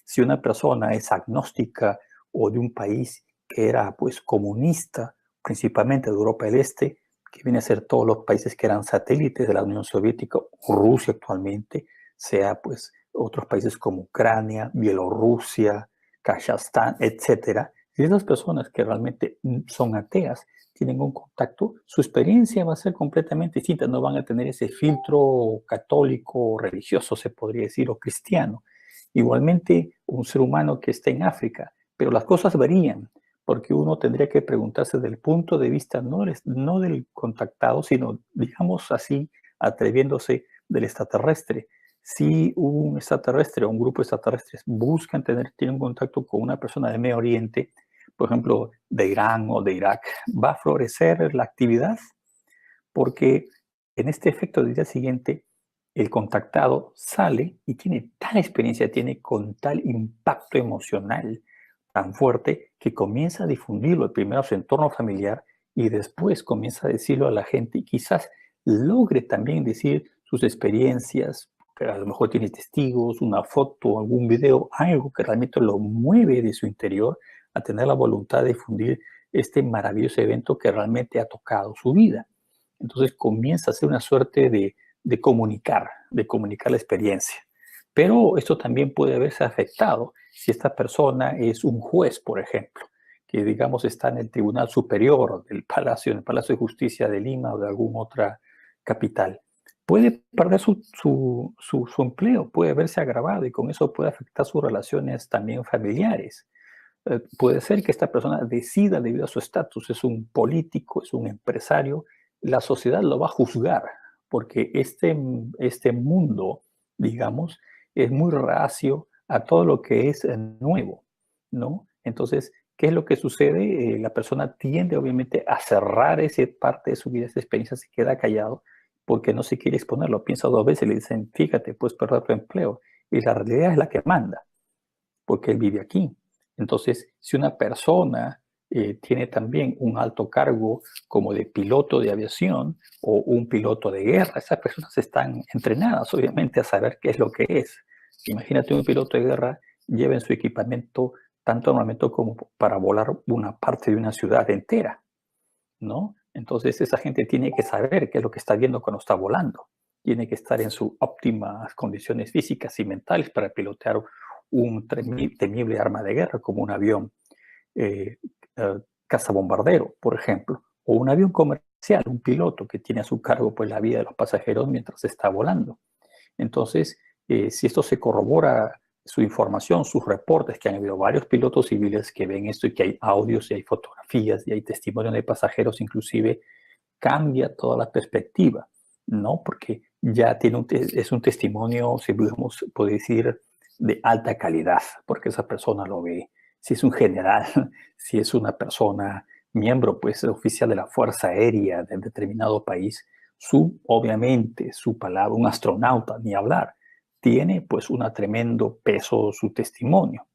Si una persona es agnóstica o de un país que era pues comunista, principalmente de Europa del Este, que viene a ser todos los países que eran satélites de la Unión Soviética o Rusia actualmente, sea pues otros países como Ucrania, Bielorrusia, Kazajstán, etcétera. Si esas personas que realmente son ateas tienen un contacto, su experiencia va a ser completamente distinta, no van a tener ese filtro católico, religioso, se podría decir, o cristiano. Igualmente, un ser humano que esté en África, pero las cosas varían, porque uno tendría que preguntarse del punto de vista no del contactado, sino, digamos así, atreviéndose del extraterrestre. Si un extraterrestre o un grupo de extraterrestres buscan tienen un contacto con una persona del Medio Oriente, por ejemplo, de Irán o de Irak, va a florecer la actividad porque en este efecto del día siguiente, el contactado sale y tiene tal experiencia, tiene con tal impacto emocional tan fuerte que comienza a difundirlo primero a su entorno familiar y después comienza a decirlo a la gente y quizás logre también decir sus experiencias, pero a lo mejor tiene testigos, una foto, algún video, algo que realmente lo mueve de su interior a tener la voluntad de difundir este maravilloso evento que realmente ha tocado su vida. Entonces comienza a ser una suerte de comunicar la experiencia. Pero esto también puede haberse afectado si esta persona es un juez, por ejemplo, que digamos está en el Tribunal Superior del Palacio, en el Palacio de Justicia de Lima o de alguna otra capital. Puede perder su empleo, puede verse agravado y con eso puede afectar sus relaciones también familiares. Puede ser que esta persona decida debido a su estatus, es un político, es un empresario, la sociedad lo va a juzgar porque este mundo, digamos, es muy reacio a todo lo que es nuevo, ¿no? Entonces, ¿qué es lo que sucede? La persona tiende obviamente a cerrar esa parte de su vida, esa experiencia, se queda callado porque no se quiere exponerlo, piensa dos veces, le dicen, fíjate, puedes perder tu empleo. Y la realidad es la que manda, porque él vive aquí. Entonces, si una persona tiene también un alto cargo como de piloto de aviación o un piloto de guerra, esas personas están entrenadas obviamente a saber qué es lo que es. Imagínate un piloto de guerra lleva en su equipamiento tanto armamento como para volar una parte de una ciudad entera, ¿no? Entonces esa gente tiene que saber qué es lo que está viendo cuando está volando. Tiene que estar en sus óptimas condiciones físicas y mentales para pilotear un temible arma de guerra como un avión cazabombardero, por ejemplo, o un avión comercial, un piloto que tiene a su cargo pues, la vida de los pasajeros mientras está volando. Entonces, si esto se corrobora, su información, sus reportes, que han habido varios pilotos civiles que ven esto y que hay audios y hay fotografías y hay testimonios de pasajeros, inclusive cambia toda la perspectiva, ¿no? Porque ya es un testimonio, si podemos puede decir, de alta calidad, porque esa persona lo ve. Si es un general, si es una persona miembro, pues oficial de la Fuerza Aérea de determinado país, obviamente, su palabra, un astronauta, ni hablar, tiene pues un tremendo peso su testimonio,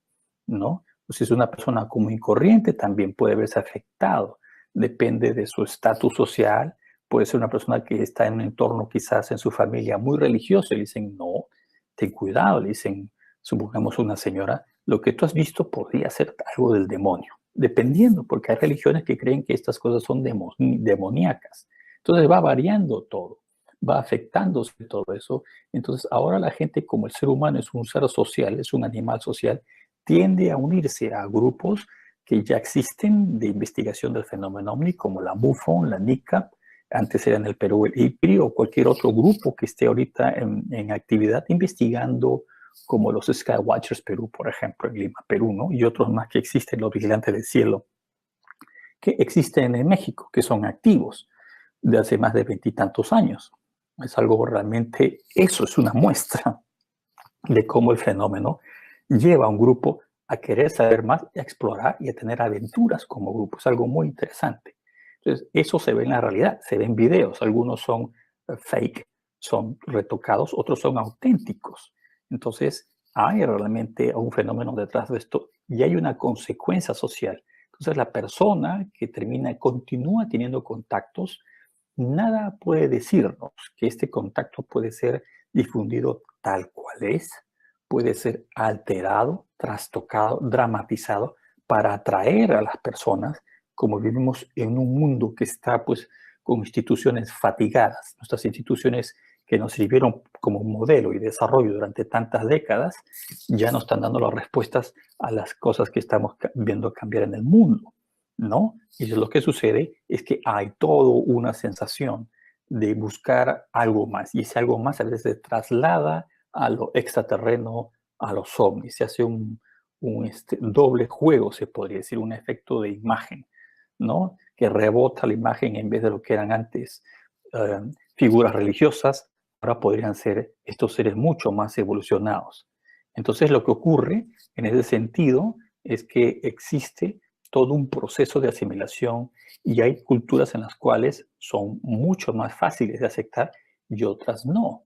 ¿no? Si es una persona común y corriente, también puede verse afectado. Depende de su estatus social. Puede ser una persona que está en un entorno quizás en su familia muy religioso y le dicen, no, ten cuidado, le dicen, supongamos una señora, lo que tú has visto podría ser algo del demonio, dependiendo, porque hay religiones que creen que estas cosas son demoníacas. Entonces va variando todo, va afectándose todo eso. Entonces ahora la gente, como el ser humano es un ser social, es un animal social, tiende a unirse a grupos que ya existen de investigación del fenómeno OVNI, como la MUFON, la NICAP, antes era en el Perú el IPRI o cualquier otro grupo que esté ahorita en actividad investigando, como los Skywatchers Perú, por ejemplo, en Lima, Perú, ¿no? Y otros más que existen, los vigilantes del cielo, que existen en México, que son activos de hace más de 20 y tantos años. Es algo realmente, eso es una muestra de cómo el fenómeno lleva a un grupo a querer saber más, a explorar y a tener aventuras como grupo. Es algo muy interesante. Entonces, eso se ve en la realidad, se ven videos. Algunos son fake, son retocados, otros son auténticos. Entonces, hay realmente un fenómeno detrás de esto y hay una consecuencia social. Entonces, la persona que continúa teniendo contactos, nada puede decirnos que este contacto puede ser difundido tal cual es, puede ser alterado, trastocado, dramatizado para atraer a las personas, como vivimos en un mundo que está pues con instituciones fatigadas, nuestras instituciones que nos sirvieron como modelo y desarrollo durante tantas décadas, ya no están dando las respuestas a las cosas que estamos viendo cambiar en el mundo, ¿no? Y lo que sucede es que hay toda una sensación de buscar algo más, y ese algo más a veces se traslada a lo extraterreno, a los ovnis. Se hace un doble juego, se podría decir, un efecto de imagen, ¿no? Que rebota la imagen en vez de lo que eran antes figuras religiosas, ahora podrían ser estos seres mucho más evolucionados. Entonces lo que ocurre en ese sentido es que existe todo un proceso de asimilación y hay culturas en las cuales son mucho más fáciles de aceptar y otras no.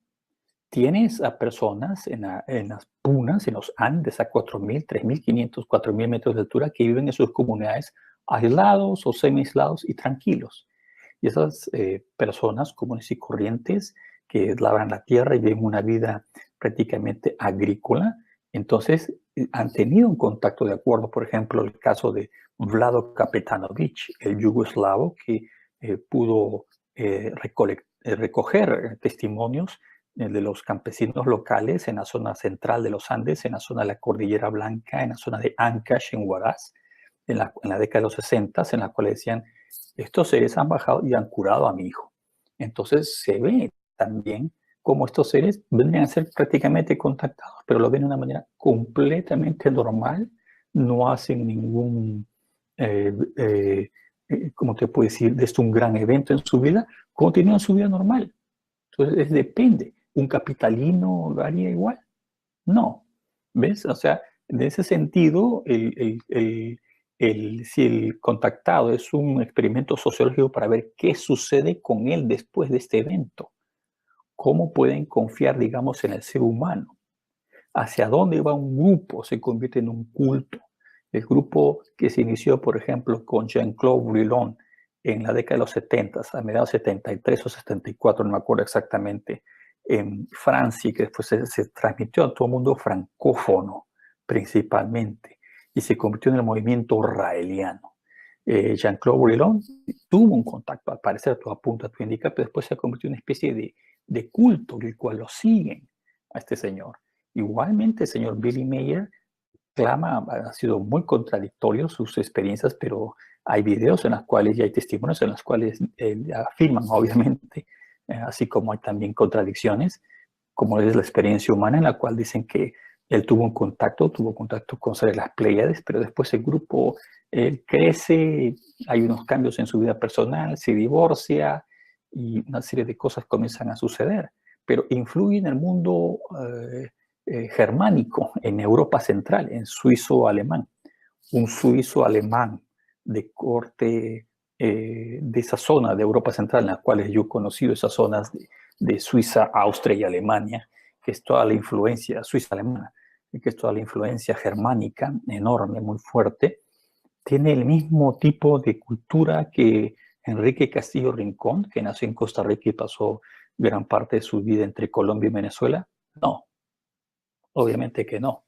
Tienes a personas en las punas, en los Andes, a 4.000, 3.500, 4.000 metros de altura que viven en sus comunidades aislados o semi-aislados y tranquilos. Y esas personas comunes y corrientes que labran la tierra y viven una vida prácticamente agrícola, entonces han tenido un contacto de acuerdo. Por ejemplo, el caso de Vlado Kapetanovich, el yugoslavo, que pudo recoger testimonios de los campesinos locales en la zona central de los Andes, en la zona de la Cordillera Blanca, en la zona de Ancash, en Huaraz, en la década de los 60, en la cual decían, estos seres han bajado y han curado a mi hijo. Entonces se ve también cómo estos seres vendrían a ser prácticamente contactados, pero lo ven de una manera completamente normal, no hacen ningún, ¿cómo te puedo decir?, de esto un gran evento en su vida, continúan su vida normal. Entonces depende. ¿Un capitalino lo haría igual? No. ¿Ves? O sea, en ese sentido, si el contactado es un experimento sociológico para ver qué sucede con él después de este evento, cómo pueden confiar, digamos, en el ser humano, hacia dónde va un grupo, se convierte en un culto. El grupo que se inició, por ejemplo, con Jean-Claude Brillon en la década de los 70, a mediados 73 o 74, no me acuerdo exactamente, en Francia, que después se transmitió a todo el mundo francófono principalmente, y se convirtió en el movimiento raeliano. Jean-Claude Brillon tuvo un contacto, al parecer, todo apunta, todo indica, pero después se convirtió en una especie de culto, el cual lo siguen a este señor. Igualmente, el señor Billy Mayer ha sido muy contradictorio sus experiencias, pero hay videos en los cuales y hay testimonios en los cuales afirman, obviamente, así como hay también contradicciones, como es la experiencia humana en la cual dicen que él tuvo contacto con seres de las Pléyades, pero después el grupo crece, hay unos cambios en su vida personal, se divorcia y una serie de cosas comienzan a suceder. pero influye en el mundo germánico, en Europa Central, en suizo-alemán. Un suizo-alemán de corte de esa zona de Europa Central, en las cuales yo he conocido esas zonas de Suiza, Austria y Alemania, que es toda la influencia suiza-alemana, que es toda la influencia germánica enorme, muy fuerte, tiene el mismo tipo de cultura que Enrique Castillo Rincón, que nació en Costa Rica y pasó gran parte de su vida entre Colombia y Venezuela. No, obviamente que no.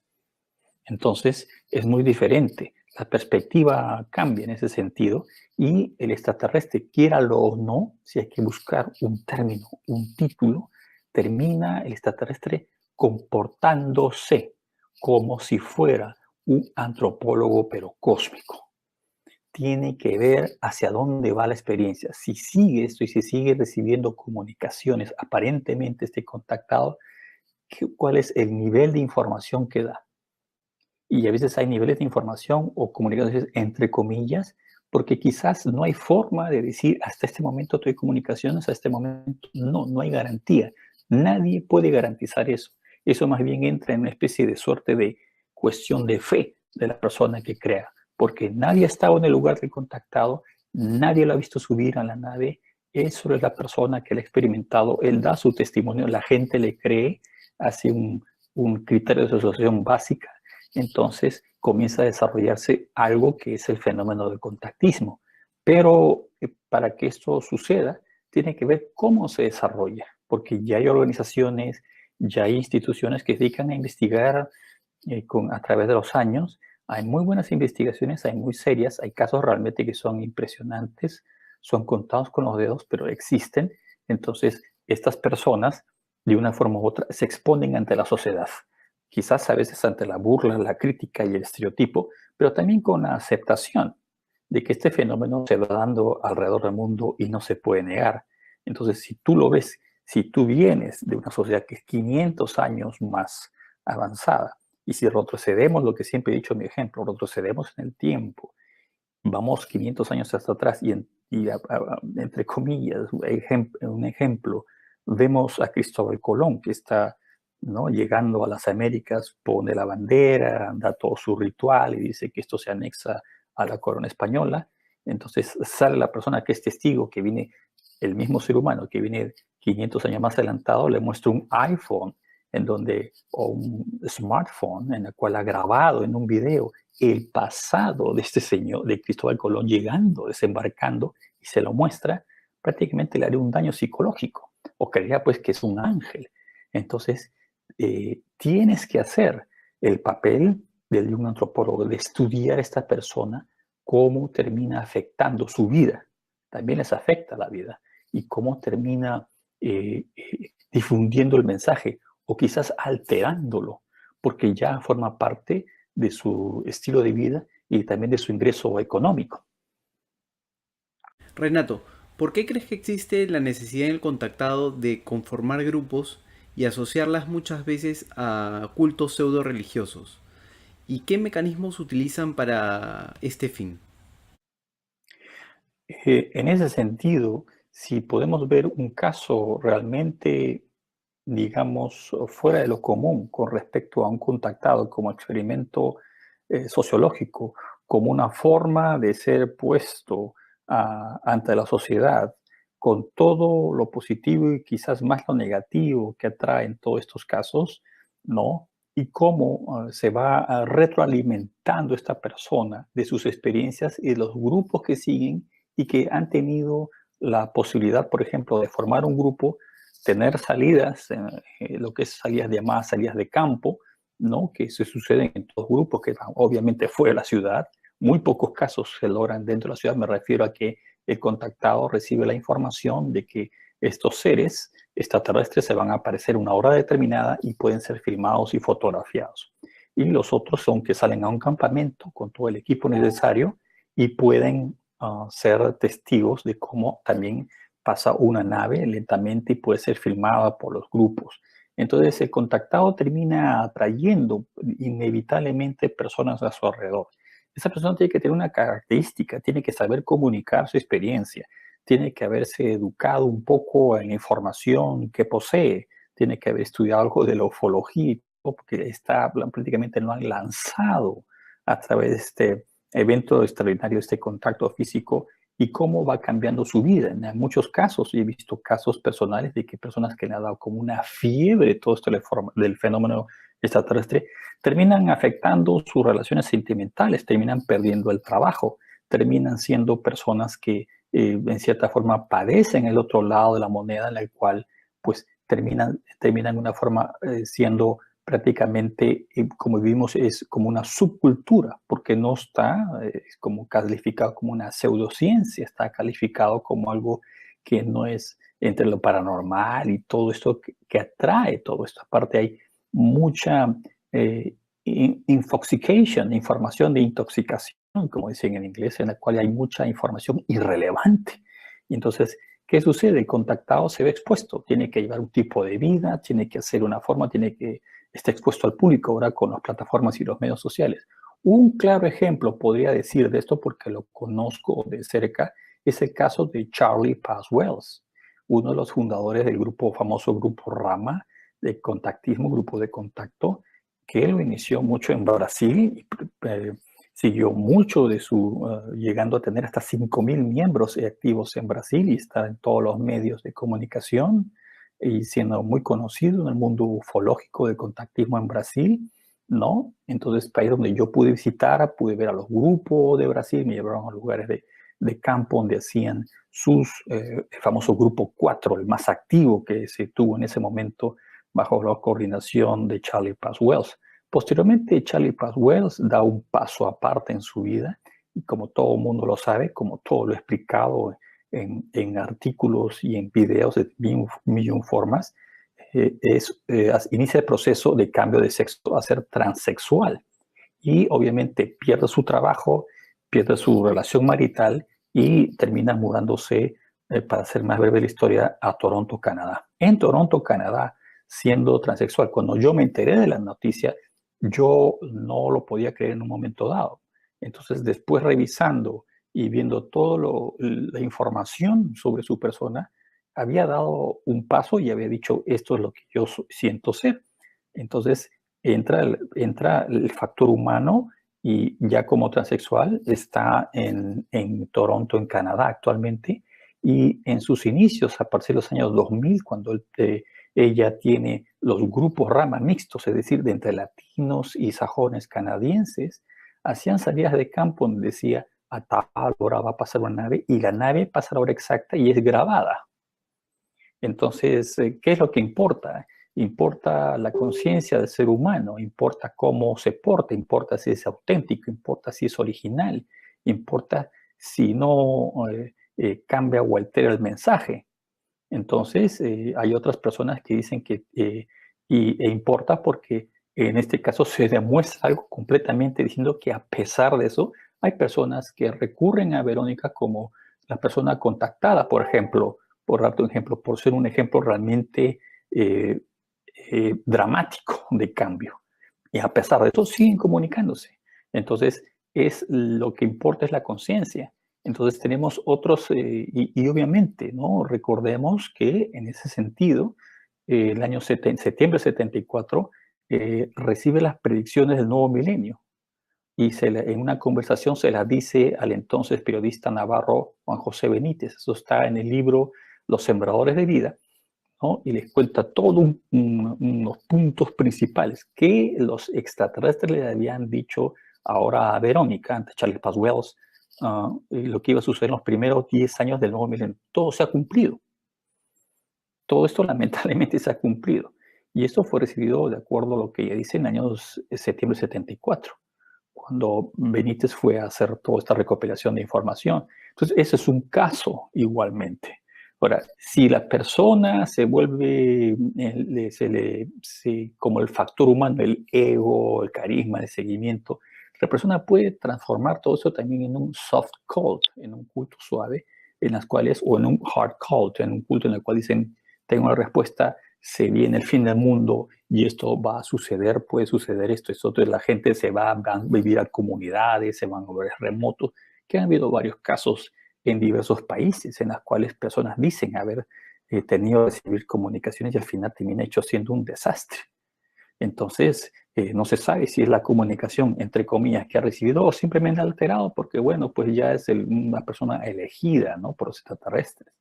Entonces, es muy diferente. La perspectiva cambia en ese sentido y el extraterrestre, quiéralo o no, si hay que buscar un término, un título, termina el extraterrestre comportándose como si fuera un antropólogo, pero cósmico. Tiene que ver hacia dónde va la experiencia. Si sigue esto y si sigue recibiendo comunicaciones, aparentemente esté contactado, ¿cuál es el nivel de información que da? Y a veces hay niveles de información o comunicaciones entre comillas, porque quizás no hay forma de decir hasta este momento tuve comunicaciones, hasta este momento no, no hay garantía. Nadie puede garantizar eso. Eso más bien entra en una especie de suerte de cuestión de fe de la persona que crea, porque nadie ha estado en el lugar del contactado, nadie lo ha visto subir a la nave, él solo es la persona que lo ha experimentado, él da su testimonio, la gente le cree, hace un criterio de asociación básica, entonces comienza a desarrollarse algo que es el fenómeno del contactismo. Pero para que esto suceda, tiene que ver cómo se desarrolla, porque ya hay organizaciones, ya hay instituciones que se dedican a investigar a través de los años. Hay muy buenas investigaciones, hay muy serias, hay casos realmente que son impresionantes, son contados con los dedos, pero existen. Entonces, estas personas, de una forma u otra, se exponen ante la sociedad. Quizás a veces ante la burla, la crítica y el estereotipo, pero también con la aceptación de que este fenómeno se va dando alrededor del mundo y no se puede negar. Entonces, si tú lo ves, si tú vienes de una sociedad que es 500 años más avanzada, y si retrocedemos, lo que siempre he dicho en mi ejemplo, retrocedemos en el tiempo, vamos 500 años hasta atrás entre comillas, un ejemplo, vemos a Cristóbal Colón que está, ¿no?, llegando a las Américas, pone la bandera, da todo su ritual y dice que esto se anexa a la corona española. Entonces sale la persona que es testigo, que viene, el mismo ser humano que viene 500 años más adelantado, le muestra un iPhone o un smartphone en el cual ha grabado en un video el pasado de este señor, de Cristóbal Colón, llegando, desembarcando, y se lo muestra, prácticamente le haría un daño psicológico, o creería pues que es un ángel. Entonces, tienes que hacer el papel de un antropólogo, de estudiar a esta persona, cómo termina afectando su vida, también les afecta la vida, y cómo termina difundiendo el mensaje, o quizás alterándolo, porque ya forma parte de su estilo de vida y también de su ingreso económico. Renato, ¿por qué crees que existe la necesidad en el contactado de conformar grupos y asociarlas muchas veces a cultos pseudo religiosos? ¿Y qué mecanismos utilizan para este fin? En ese sentido, si podemos ver un caso realmente, digamos, fuera de lo común con respecto a un contactado como experimento sociológico, como una forma de ser puesto ante la sociedad, con todo lo positivo y quizás más lo negativo que atraen todos estos casos, ¿no? Y cómo se va retroalimentando esta persona de sus experiencias y de los grupos que siguen y que han tenido la posibilidad, por ejemplo, de formar un grupo, tener salidas, lo que es salidas llamadas salidas de campo, ¿no?, que se suceden en todos grupos, que obviamente fuera de la ciudad. Muy pocos casos se logran dentro de la ciudad. Me refiero a que el contactado recibe la información de que estos seres extraterrestres se van a aparecer a una hora determinada y pueden ser filmados y fotografiados. Y los otros son que salen a un campamento con todo el equipo necesario y pueden ser testigos de cómo también pasa una nave lentamente y puede ser filmada por los grupos. Entonces el contactado termina atrayendo inevitablemente personas a su alrededor. Esa persona tiene que tener una característica, tiene que saber comunicar su experiencia, tiene que haberse educado un poco en la información que posee, tiene que haber estudiado algo de la ufología, porque prácticamente lo han lanzado a través de este evento extraordinario, este contacto físico, y cómo va cambiando su vida. En muchos casos, y he visto casos personales de que personas que le han dado como una fiebre todo esto del fenómeno extraterrestre, terminan afectando sus relaciones sentimentales, terminan perdiendo el trabajo, terminan siendo personas que en cierta forma padecen el otro lado de la moneda, en la cual pues terminan de una forma siendo prácticamente, como vivimos, es como una subcultura, porque no está como calificado como una pseudociencia, está calificado como algo que no es entre lo paranormal y todo esto que atrae todo esto. Aparte hay mucha infoxication, información de intoxicación, como dicen en inglés, en la cual hay mucha información irrelevante. Y entonces, ¿qué sucede? El contactado se ve expuesto, tiene que llevar un tipo de vida, tiene que hacer una forma, está expuesto al público ahora con las plataformas y los medios sociales. Un claro ejemplo, podría decir de esto porque lo conozco de cerca, es el caso de Charlie Paz Wells, uno de los fundadores del famoso grupo Rama de contactismo, grupo de contacto, que lo inició mucho en Brasil y siguió mucho de llegando a tener hasta 5.000 miembros activos en Brasil y estar en todos los medios de comunicación y siendo muy conocido en el mundo ufológico de contactismo en Brasil, ¿no? Entonces, país donde yo pude visitar, pude ver a los grupos de Brasil, me llevaron a lugares de campo donde hacían el famoso grupo 4, el más activo que se tuvo en ese momento bajo la coordinación de Charlie Paz Wells. Posteriormente, Charlie Paz Wells da un paso aparte en su vida y como todo el mundo lo sabe, como todo lo he explicado en artículos y en videos de millón formas, inicia el proceso de cambio de sexo a ser transexual y obviamente pierde su trabajo, pierde su relación marital y termina mudándose, para hacer más breve la historia, a Toronto, Canadá. En Toronto, Canadá, siendo transexual, cuando yo me enteré de la noticia, yo no lo podía creer en un momento dado. Entonces, después revisando y viendo toda la información sobre su persona, había dado un paso y había dicho, esto es lo que yo siento ser. Entonces, entra el factor humano y ya como transexual está en Toronto, en Canadá actualmente, y en sus inicios, a partir de los años 2000, cuando ella tiene los grupos rama mixtos, es decir, de entre latinos y sajones canadienses, hacían salidas de campo donde decía, a tal hora va a pasar una nave, y la nave pasa a la hora exacta y es grabada. Entonces, ¿qué es lo que importa? Importa la conciencia del ser humano, importa cómo se porta, importa si es auténtico, importa si es original, importa si no cambia o altera el mensaje. Entonces, hay otras personas que dicen que importa porque en este caso se demuestra algo completamente diciendo que a pesar de eso, hay personas que recurren a Verónica como la persona contactada, por ejemplo, por darte un ejemplo, por ser un ejemplo realmente dramático de cambio. Y a pesar de eso, siguen comunicándose. Entonces, lo que importa es la conciencia. Entonces tenemos otros, y obviamente, ¿no? Recordemos que en ese sentido, el año septiembre de 74, recibe las predicciones del nuevo milenio. Y en una conversación se las dice al entonces periodista navarro Juan José Benítez. Eso está en el libro Los Sembradores de Vida, ¿no? Y les cuenta todos unos puntos principales que los extraterrestres le habían dicho ahora a Verónica, ante Charlie Paz Wells, lo que iba a suceder en los primeros 10 años del nuevo milenio. Todo se ha cumplido. Todo esto lamentablemente se ha cumplido. Y esto fue recibido de acuerdo a lo que ella dice en años septiembre de 74, cuando Benítez fue a hacer toda esta recopilación de información. Entonces, ese es un caso igualmente. Ahora, si la persona se vuelve, como el factor humano, el ego, el carisma, el seguimiento, la persona puede transformar todo eso también en un soft cult, en un culto suave, en las cuales, o en un hard cult, en un culto en el cual dicen, tengo una respuesta, se viene el fin del mundo y esto va a suceder, puede suceder esto, entonces la gente van a vivir a comunidades, se van a volver remotos, que han habido varios casos en diversos países en los cuales personas dicen haber tenido que recibir comunicaciones y al final termina hecho siendo un desastre. Entonces, no se sabe si es la comunicación, entre comillas, que ha recibido o simplemente alterado porque, bueno, pues ya es una persona elegida, ¿no? Por los extraterrestres.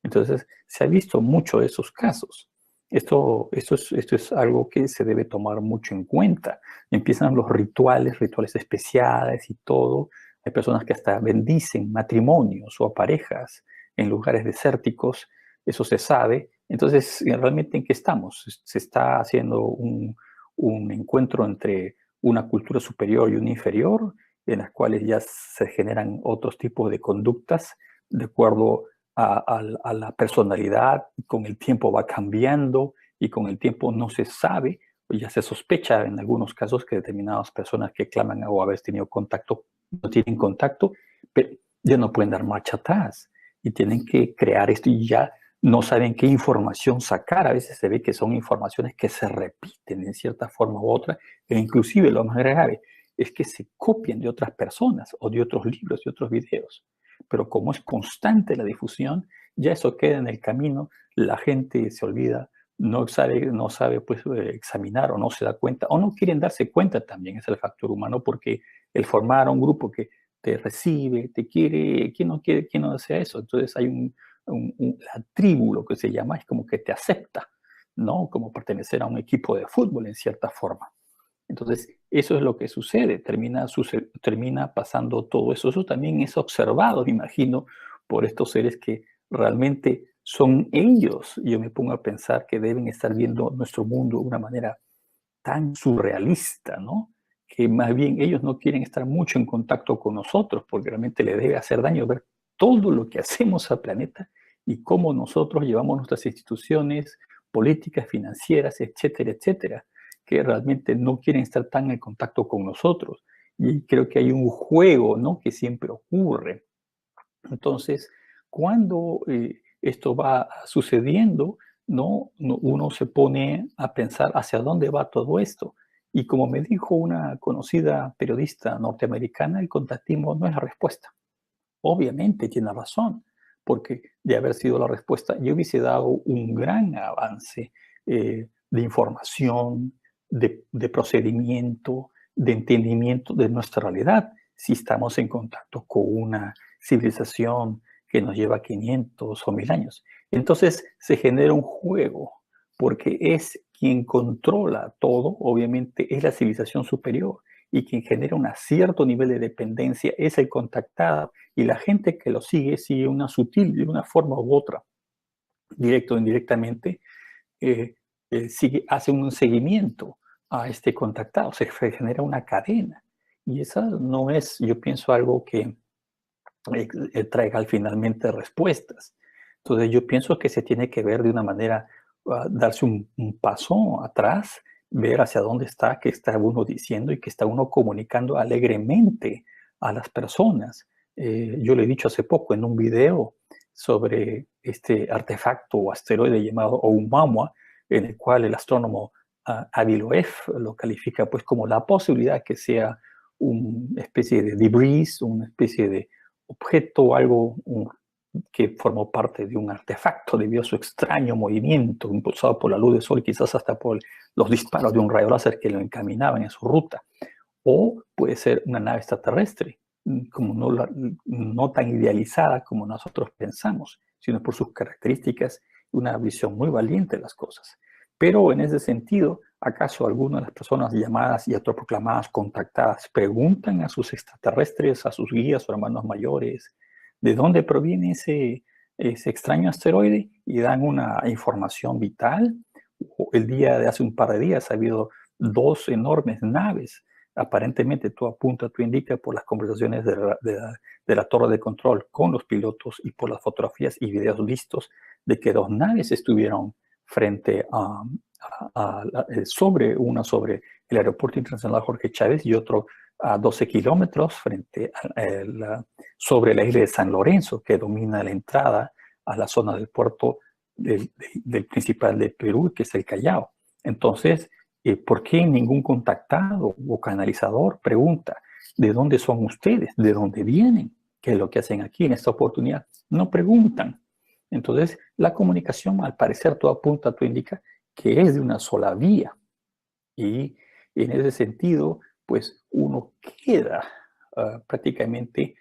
Entonces, se ha visto mucho de esos casos. Esto es algo que se debe tomar mucho en cuenta. Empiezan los rituales especiales y todo. Hay personas que hasta bendicen matrimonios o parejas en lugares desérticos. Eso se sabe. Entonces, ¿realmente en qué estamos? Se está haciendo un encuentro entre una cultura superior y una inferior, en las cuales ya se generan otros tipos de conductas de acuerdo a la personalidad, y con el tiempo va cambiando y con el tiempo no se sabe, o ya se sospecha en algunos casos que determinadas personas que claman o haber tenido contacto, no tienen contacto, pero ya no pueden dar marcha atrás y tienen que crear esto y ya no saben qué información sacar. A veces se ve que son informaciones que se repiten en cierta forma u otra, e inclusive lo más grave es que se copian de otras personas o de otros libros y otros videos. Pero como es constante la difusión, ya eso queda en el camino, la gente se olvida, no sabe pues, examinar o no se da cuenta, o no quieren darse cuenta también, es el factor humano, porque el formar a un grupo que te recibe, te quiere, ¿quién no desea eso? Entonces hay la tribu, lo que se llama, es como que te acepta, ¿no? Como pertenecer a un equipo de fútbol en cierta forma. Entonces, eso es lo que sucede, termina pasando todo eso. Eso también es observado, me imagino, por estos seres que realmente son ellos. Yo me pongo a pensar que deben estar viendo nuestro mundo de una manera tan surrealista, ¿no? Que más bien ellos no quieren estar mucho en contacto con nosotros porque realmente les debe hacer daño ver todo lo que hacemos al planeta y cómo nosotros llevamos nuestras instituciones políticas, financieras, etcétera, etcétera, que realmente no quieren estar tan en contacto con nosotros. Y creo que hay un juego, ¿no? Que siempre ocurre. Entonces, cuando esto va sucediendo, uno se pone a pensar hacia dónde va todo esto. Y como me dijo una conocida periodista norteamericana, el contactismo no es la respuesta. Obviamente tiene razón, porque de haber sido la respuesta, yo hubiese dado un gran avance de información, de procedimiento, de entendimiento de nuestra realidad, si estamos en contacto con una civilización que nos lleva 500 o 1000 años. Entonces se genera un juego, porque es quien controla todo, obviamente es la civilización superior, y quien genera un cierto nivel de dependencia es el contactado, y la gente que lo sigue una sutil, de una forma u otra, directo o indirectamente, hace un seguimiento a este contactado, se genera una cadena. Y esa no es, yo pienso, algo que traiga finalmente respuestas. Entonces yo pienso que se tiene que ver de una manera, darse un paso atrás, ver hacia dónde está, qué está uno diciendo y qué está uno comunicando alegremente a las personas. Yo le he dicho hace poco en un video sobre este artefacto o asteroide llamado Oumuamua, en el cual el astrónomo Avi Loeb lo califica pues como la posibilidad que sea una especie de debris, una especie de objeto, algo que formó parte de un artefacto debido a su extraño movimiento impulsado por la luz del sol, quizás hasta por los disparos de un rayo láser que lo encaminaban en su ruta. O puede ser una nave extraterrestre, como no tan idealizada como nosotros pensamos, sino por sus características y una visión muy valiente de las cosas. Pero en ese sentido, ¿acaso algunas de las personas llamadas y autoproclamadas contactadas preguntan a sus extraterrestres, a sus guías o hermanos mayores, de dónde proviene ese extraño asteroide y dan una información vital? El día de hace un par de días ha habido 2 enormes naves, aparentemente todo apunta, todo indica por las conversaciones de la torre de control con los pilotos y por las fotografías y videos vistos de que 2 naves estuvieron frente sobre el Aeropuerto Internacional Jorge Chávez y otro a 12 kilómetros sobre la isla de San Lorenzo, que domina la entrada a la zona del puerto del principal de Perú, que es el Callao. Entonces, ¿por qué ningún contactado o canalizador pregunta de dónde son ustedes, de dónde vienen, qué es lo que hacen aquí en esta oportunidad? No preguntan. Entonces, la comunicación, al parecer, todo apunta, todo indica que es de una sola vía. Y en ese sentido, pues uno queda prácticamente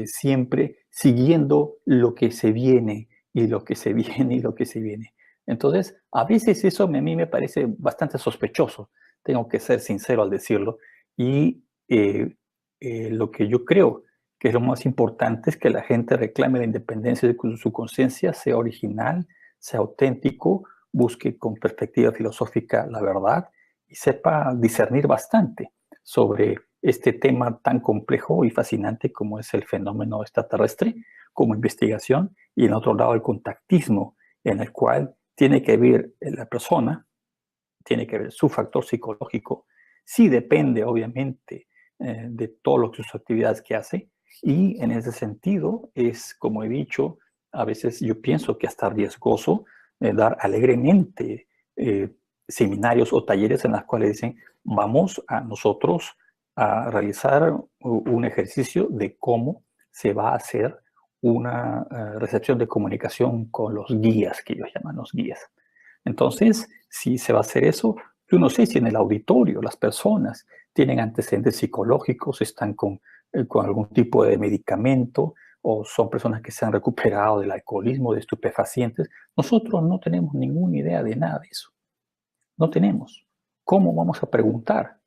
siempre siguiendo lo que se viene y lo que se viene y lo que se viene. Entonces, a veces eso a mí me parece bastante sospechoso, tengo que ser sincero al decirlo, y lo que yo creo que es lo más importante es que la gente reclame la independencia de su conciencia, sea original, sea auténtico, busque con perspectiva filosófica la verdad y sepa discernir bastante sobre este tema tan complejo y fascinante como es el fenómeno extraterrestre como investigación, y en otro lado el contactismo, en el cual tiene que ver la persona, tiene que ver su factor psicológico, sí depende obviamente de todas sus actividades que hace, y en ese sentido es, como he dicho, a veces yo pienso que hasta riesgoso dar alegremente seminarios o talleres en los cuales dicen, vamos a nosotros a realizar un ejercicio de cómo se va a hacer una recepción de comunicación con los guías, que ellos llaman los guías. Entonces, si se va a hacer eso, yo no sé si en el auditorio las personas tienen antecedentes psicológicos, están con algún tipo de medicamento o son personas que se han recuperado del alcoholismo, de estupefacientes. Nosotros no tenemos ninguna idea de nada de eso. No tenemos. ¿Cómo vamos a preguntar?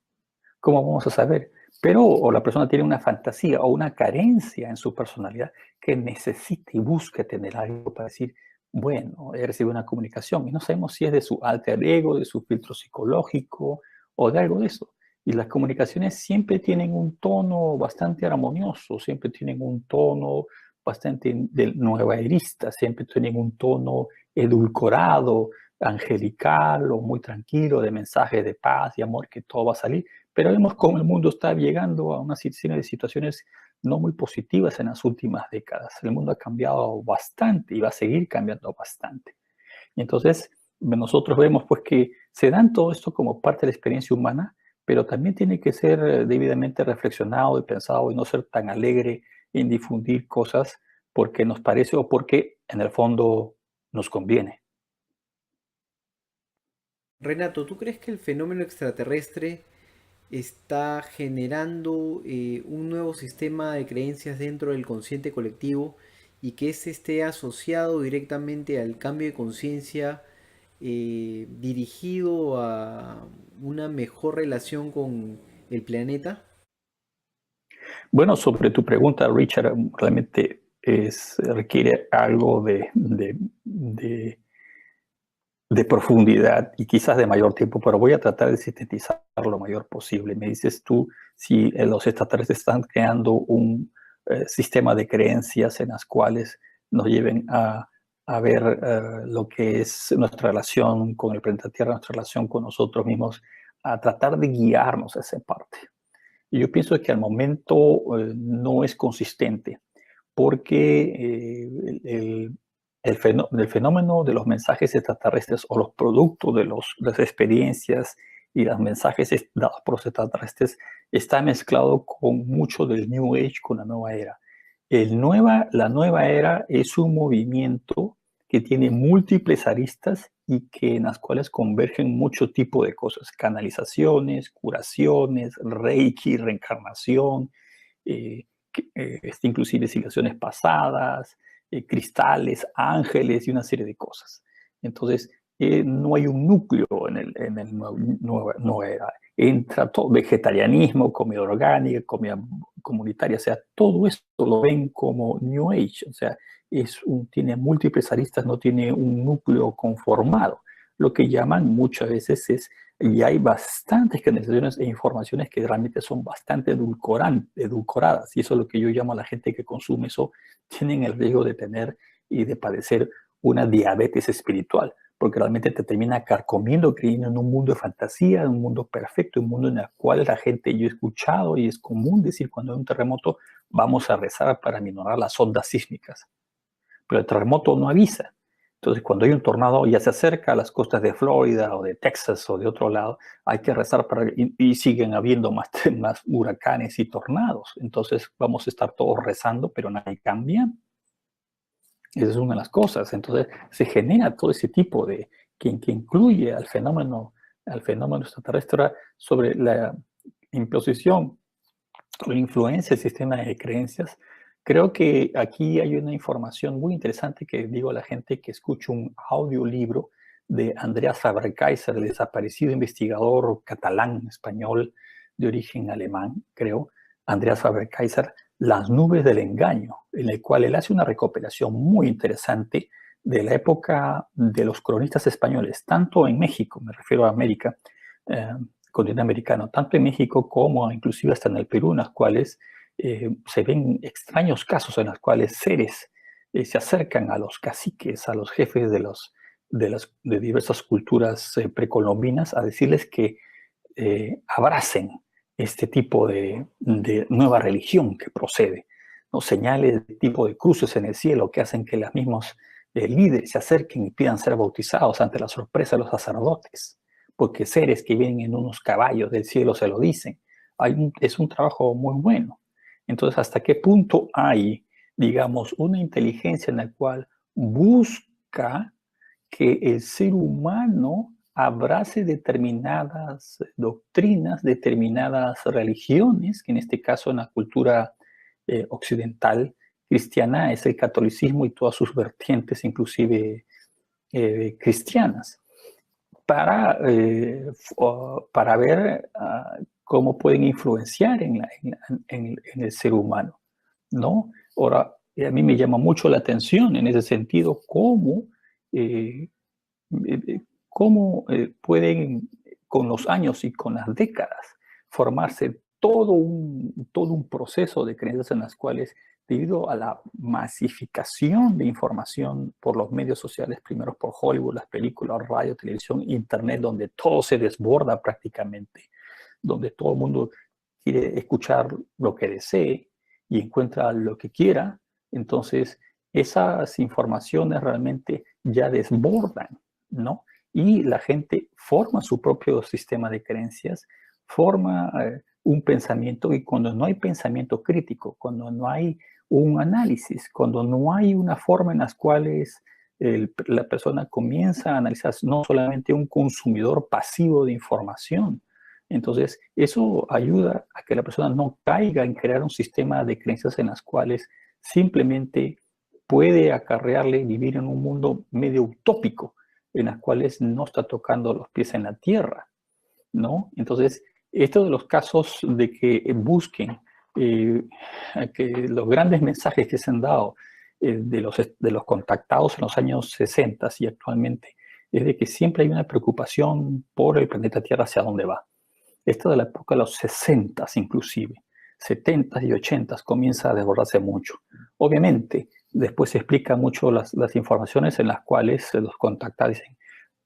¿Cómo vamos a saber? Pero o la persona tiene una fantasía o una carencia en su personalidad que necesita y busca tener algo para decir, bueno, he recibido una comunicación y no sabemos si es de su alter ego, de su filtro psicológico o de algo de eso. Y las comunicaciones siempre tienen un tono bastante armonioso, siempre tienen un tono bastante de nuevaerista, siempre tienen un tono edulcorado, angelical o muy tranquilo, de mensajes de paz y amor, que todo va a salir. Pero vemos cómo el mundo está llegando a una serie de situaciones no muy positivas en las últimas décadas. El mundo ha cambiado bastante y va a seguir cambiando bastante. Y entonces nosotros vemos pues que se dan todo esto como parte de la experiencia humana, pero también tiene que ser debidamente reflexionado y pensado y no ser tan alegre en difundir cosas porque nos parece o porque en el fondo nos conviene. Renato, ¿tú crees que el fenómeno extraterrestre está generando un nuevo sistema de creencias dentro del consciente colectivo y que éste esté asociado directamente al cambio de conciencia dirigido a una mejor relación con el planeta? Bueno, sobre tu pregunta, Richard, realmente requiere algo de profundidad y quizás de mayor tiempo, pero voy a tratar de sintetizar lo mayor posible. Me dices tú si los extraterrestres están creando un sistema de creencias en las cuales nos lleven a ver lo que es nuestra relación con el planeta Tierra, nuestra relación con nosotros mismos, a tratar de guiarnos a esa parte. Y yo pienso que al momento no es consistente porque el fenómeno de los mensajes extraterrestres o los productos de las experiencias y los mensajes dados por los extraterrestres está mezclado con mucho del New Age, con la nueva era. La nueva era es un movimiento que tiene múltiples aristas y que en las cuales convergen mucho tipo de cosas, canalizaciones, curaciones, reiki, reencarnación, inclusive civilizaciones pasadas, cristales, ángeles y una serie de cosas. Entonces, no hay un núcleo en el nuevo era. Entra todo, vegetarianismo, comida orgánica, comida comunitaria, o sea, todo esto lo ven como New Age, o sea, tiene múltiples aristas, no tiene un núcleo conformado. Lo que llaman muchas veces y hay bastantes canalizaciones e informaciones que realmente son bastante edulcoradas, y eso es lo que yo llamo a la gente que consume eso, tienen el riesgo de tener y de padecer una diabetes espiritual, porque realmente te termina carcomiendo, creyendo en un mundo de fantasía, en un mundo perfecto, un mundo en el cual la gente, yo he escuchado y es común decir cuando hay un terremoto, vamos a rezar para minorar las ondas sísmicas, pero el terremoto no avisa. Entonces, cuando hay un tornado ya se acerca a las costas de Florida o de Texas o de otro lado, hay que rezar y siguen habiendo más huracanes y tornados. Entonces, vamos a estar todos rezando, pero nadie cambia. Esa es una de las cosas. Entonces se genera todo ese tipo que incluye al fenómeno extraterrestre sobre la imposición o la influencia del sistema de creencias. Creo que aquí hay una información muy interesante que digo a la gente que escuche un audiolibro de Andreas Faber-Kaiser, el desaparecido investigador catalán, español, de origen alemán, creo, Andreas Faber-Kaiser, Las nubes del engaño, en el cual él hace una recopilación muy interesante de la época de los cronistas españoles, tanto en México, me refiero a América, continente americano, tanto en México como inclusive hasta en el Perú, en las cuales se ven extraños casos en los cuales seres se acercan a los caciques, a los jefes de diversas culturas precolombinas a decirles que abracen este tipo de nueva religión que procede, ¿no? Señales de tipo de cruces en el cielo que hacen que los mismos líderes se acerquen y pidan ser bautizados ante la sorpresa de los sacerdotes, porque seres que vienen en unos caballos del cielo se lo dicen. Es un trabajo muy bueno. Entonces, ¿hasta qué punto hay, digamos, una inteligencia en la cual busca que el ser humano abrace determinadas doctrinas, determinadas religiones, que en este caso en la cultura occidental cristiana es el catolicismo y todas sus vertientes, inclusive cristianas, para ver cómo pueden influenciar en el ser humano, ¿no? Ahora, a mí me llama mucho la atención en ese sentido eh, pueden con los años y con las décadas formarse todo un proceso de creencias en las cuales, debido a la masificación de información por los medios sociales, primero por Hollywood, las películas, radio, televisión, internet, donde todo se desborda prácticamente, donde todo el mundo quiere escuchar lo que desee y encuentra lo que quiera, entonces esas informaciones realmente ya desbordan, ¿no? Y la gente forma su propio sistema de creencias, forma un pensamiento, y cuando no hay pensamiento crítico, cuando no hay un análisis, cuando no hay una forma en las cuales la persona comienza a analizar, no solamente un consumidor pasivo de información. Entonces, eso ayuda a que la persona no caiga en crear un sistema de creencias en las cuales simplemente puede acarrearle vivir en un mundo medio utópico, en las cuales no está tocando los pies en la tierra, ¿no? Entonces, esto de los casos de que busquen que los grandes mensajes que se han dado de los contactados en los años 60 y actualmente, es de que siempre hay una preocupación por el planeta Tierra hacia dónde va. Esto de la época de los 60 inclusive, 70 y 80 comienza a desbordarse mucho. Obviamente, después se explica mucho las informaciones en las cuales los contactados dicen,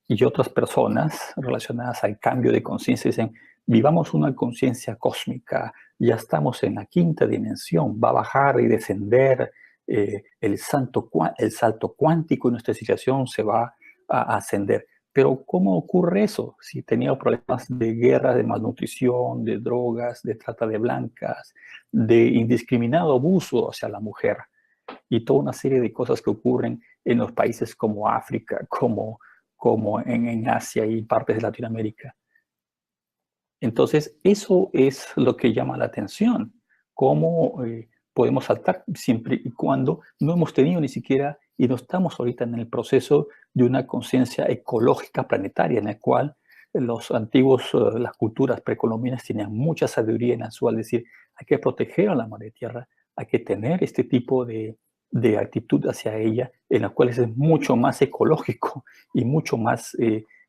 y otras personas relacionadas al cambio de conciencia dicen, vivamos una conciencia cósmica, ya estamos en la quinta dimensión, va a bajar y descender el salto cuántico y nuestra situación se va a ascender. Pero ¿cómo ocurre eso? Si tenía problemas de guerra, de malnutrición, de drogas, de trata de blancas, de indiscriminado abuso hacia la mujer y toda una serie de cosas que ocurren en los países como África, como en Asia y partes de Latinoamérica. Entonces, eso es lo que llama la atención, cómo podemos saltar siempre y cuando no hemos tenido ni siquiera, y no estamos ahorita en el proceso de una conciencia ecológica planetaria, en la cual los antiguos, las culturas precolombinas tenían mucha sabiduría en su, al decir, hay que proteger a la madre tierra, hay que tener este tipo de actitud hacia ella, en la cual es mucho más ecológico y mucho más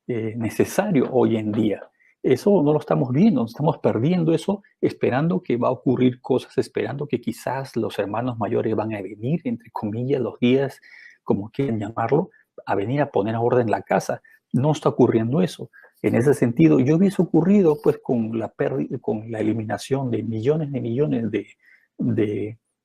necesario hoy en día. Eso no lo estamos viendo, estamos perdiendo eso, esperando que va a ocurrir cosas, esperando que quizás los hermanos mayores van a venir, entre comillas, los guías, como quieran llamarlo, a venir a poner orden en la casa. No está ocurriendo eso. En ese sentido, yo hubiese ocurrido pues con la eliminación de millones de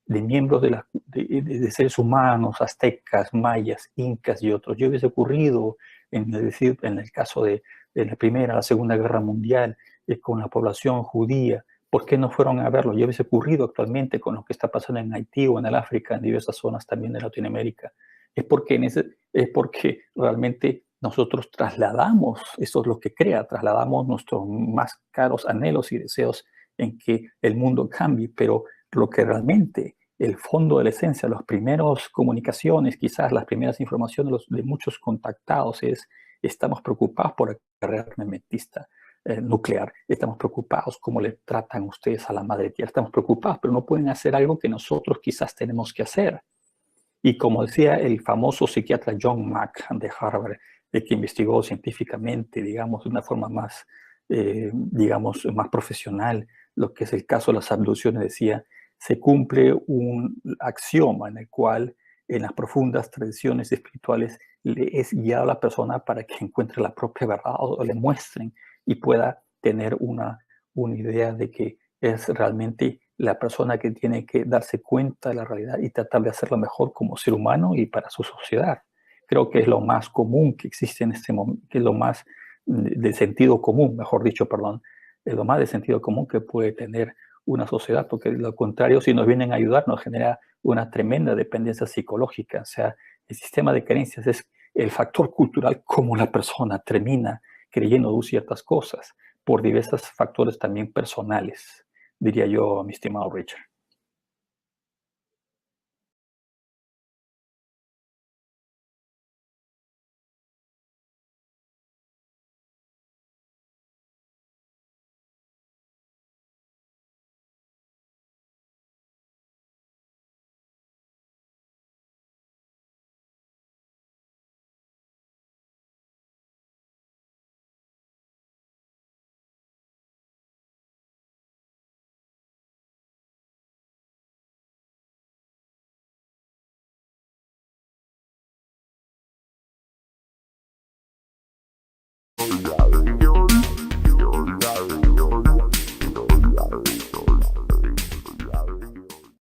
miembros de seres humanos, aztecas, mayas, incas y otros. Yo hubiese ocurrido en el caso de la Primera, la Segunda Guerra Mundial, con la población judía. ¿Por qué no fueron a verlo? Ya hubiese ocurrido actualmente con lo que está pasando en Haití o en el África, en diversas zonas también de Latinoamérica. es porque realmente nosotros trasladamos, eso es lo que crea, trasladamos nuestros más caros anhelos y deseos en que el mundo cambie, pero lo que realmente, el fondo de la esencia, las primeras comunicaciones, quizás las primeras informaciones de muchos contactados es, estamos preocupados por la carrera armamentista nuclear, estamos preocupados cómo le tratan ustedes a la madre tierra, estamos preocupados, pero no pueden hacer algo que nosotros quizás tenemos que hacer. Y como decía el famoso psiquiatra John Mack de Harvard, que investigó científicamente, digamos, de una forma más, digamos, más profesional, lo que es el caso de las abducciones, decía, se cumple un axioma en el cual en las profundas tradiciones espirituales le es guiado a la persona para que encuentre la propia verdad o le muestren y pueda tener una idea de que es realmente la persona que tiene que darse cuenta de la realidad y tratar de hacerlo mejor como ser humano y para su sociedad. Creo que es lo más común que existe en este momento, que es lo más de sentido común, mejor dicho, perdón, es lo más de sentido común que puede tener una sociedad, porque lo contrario, si nos vienen a ayudar, nos genera una tremenda dependencia psicológica. O sea, el sistema de creencias es el factor cultural como la persona termina creyendo ciertas cosas por diversos factores también personales, diría yo, mi estimado Richard.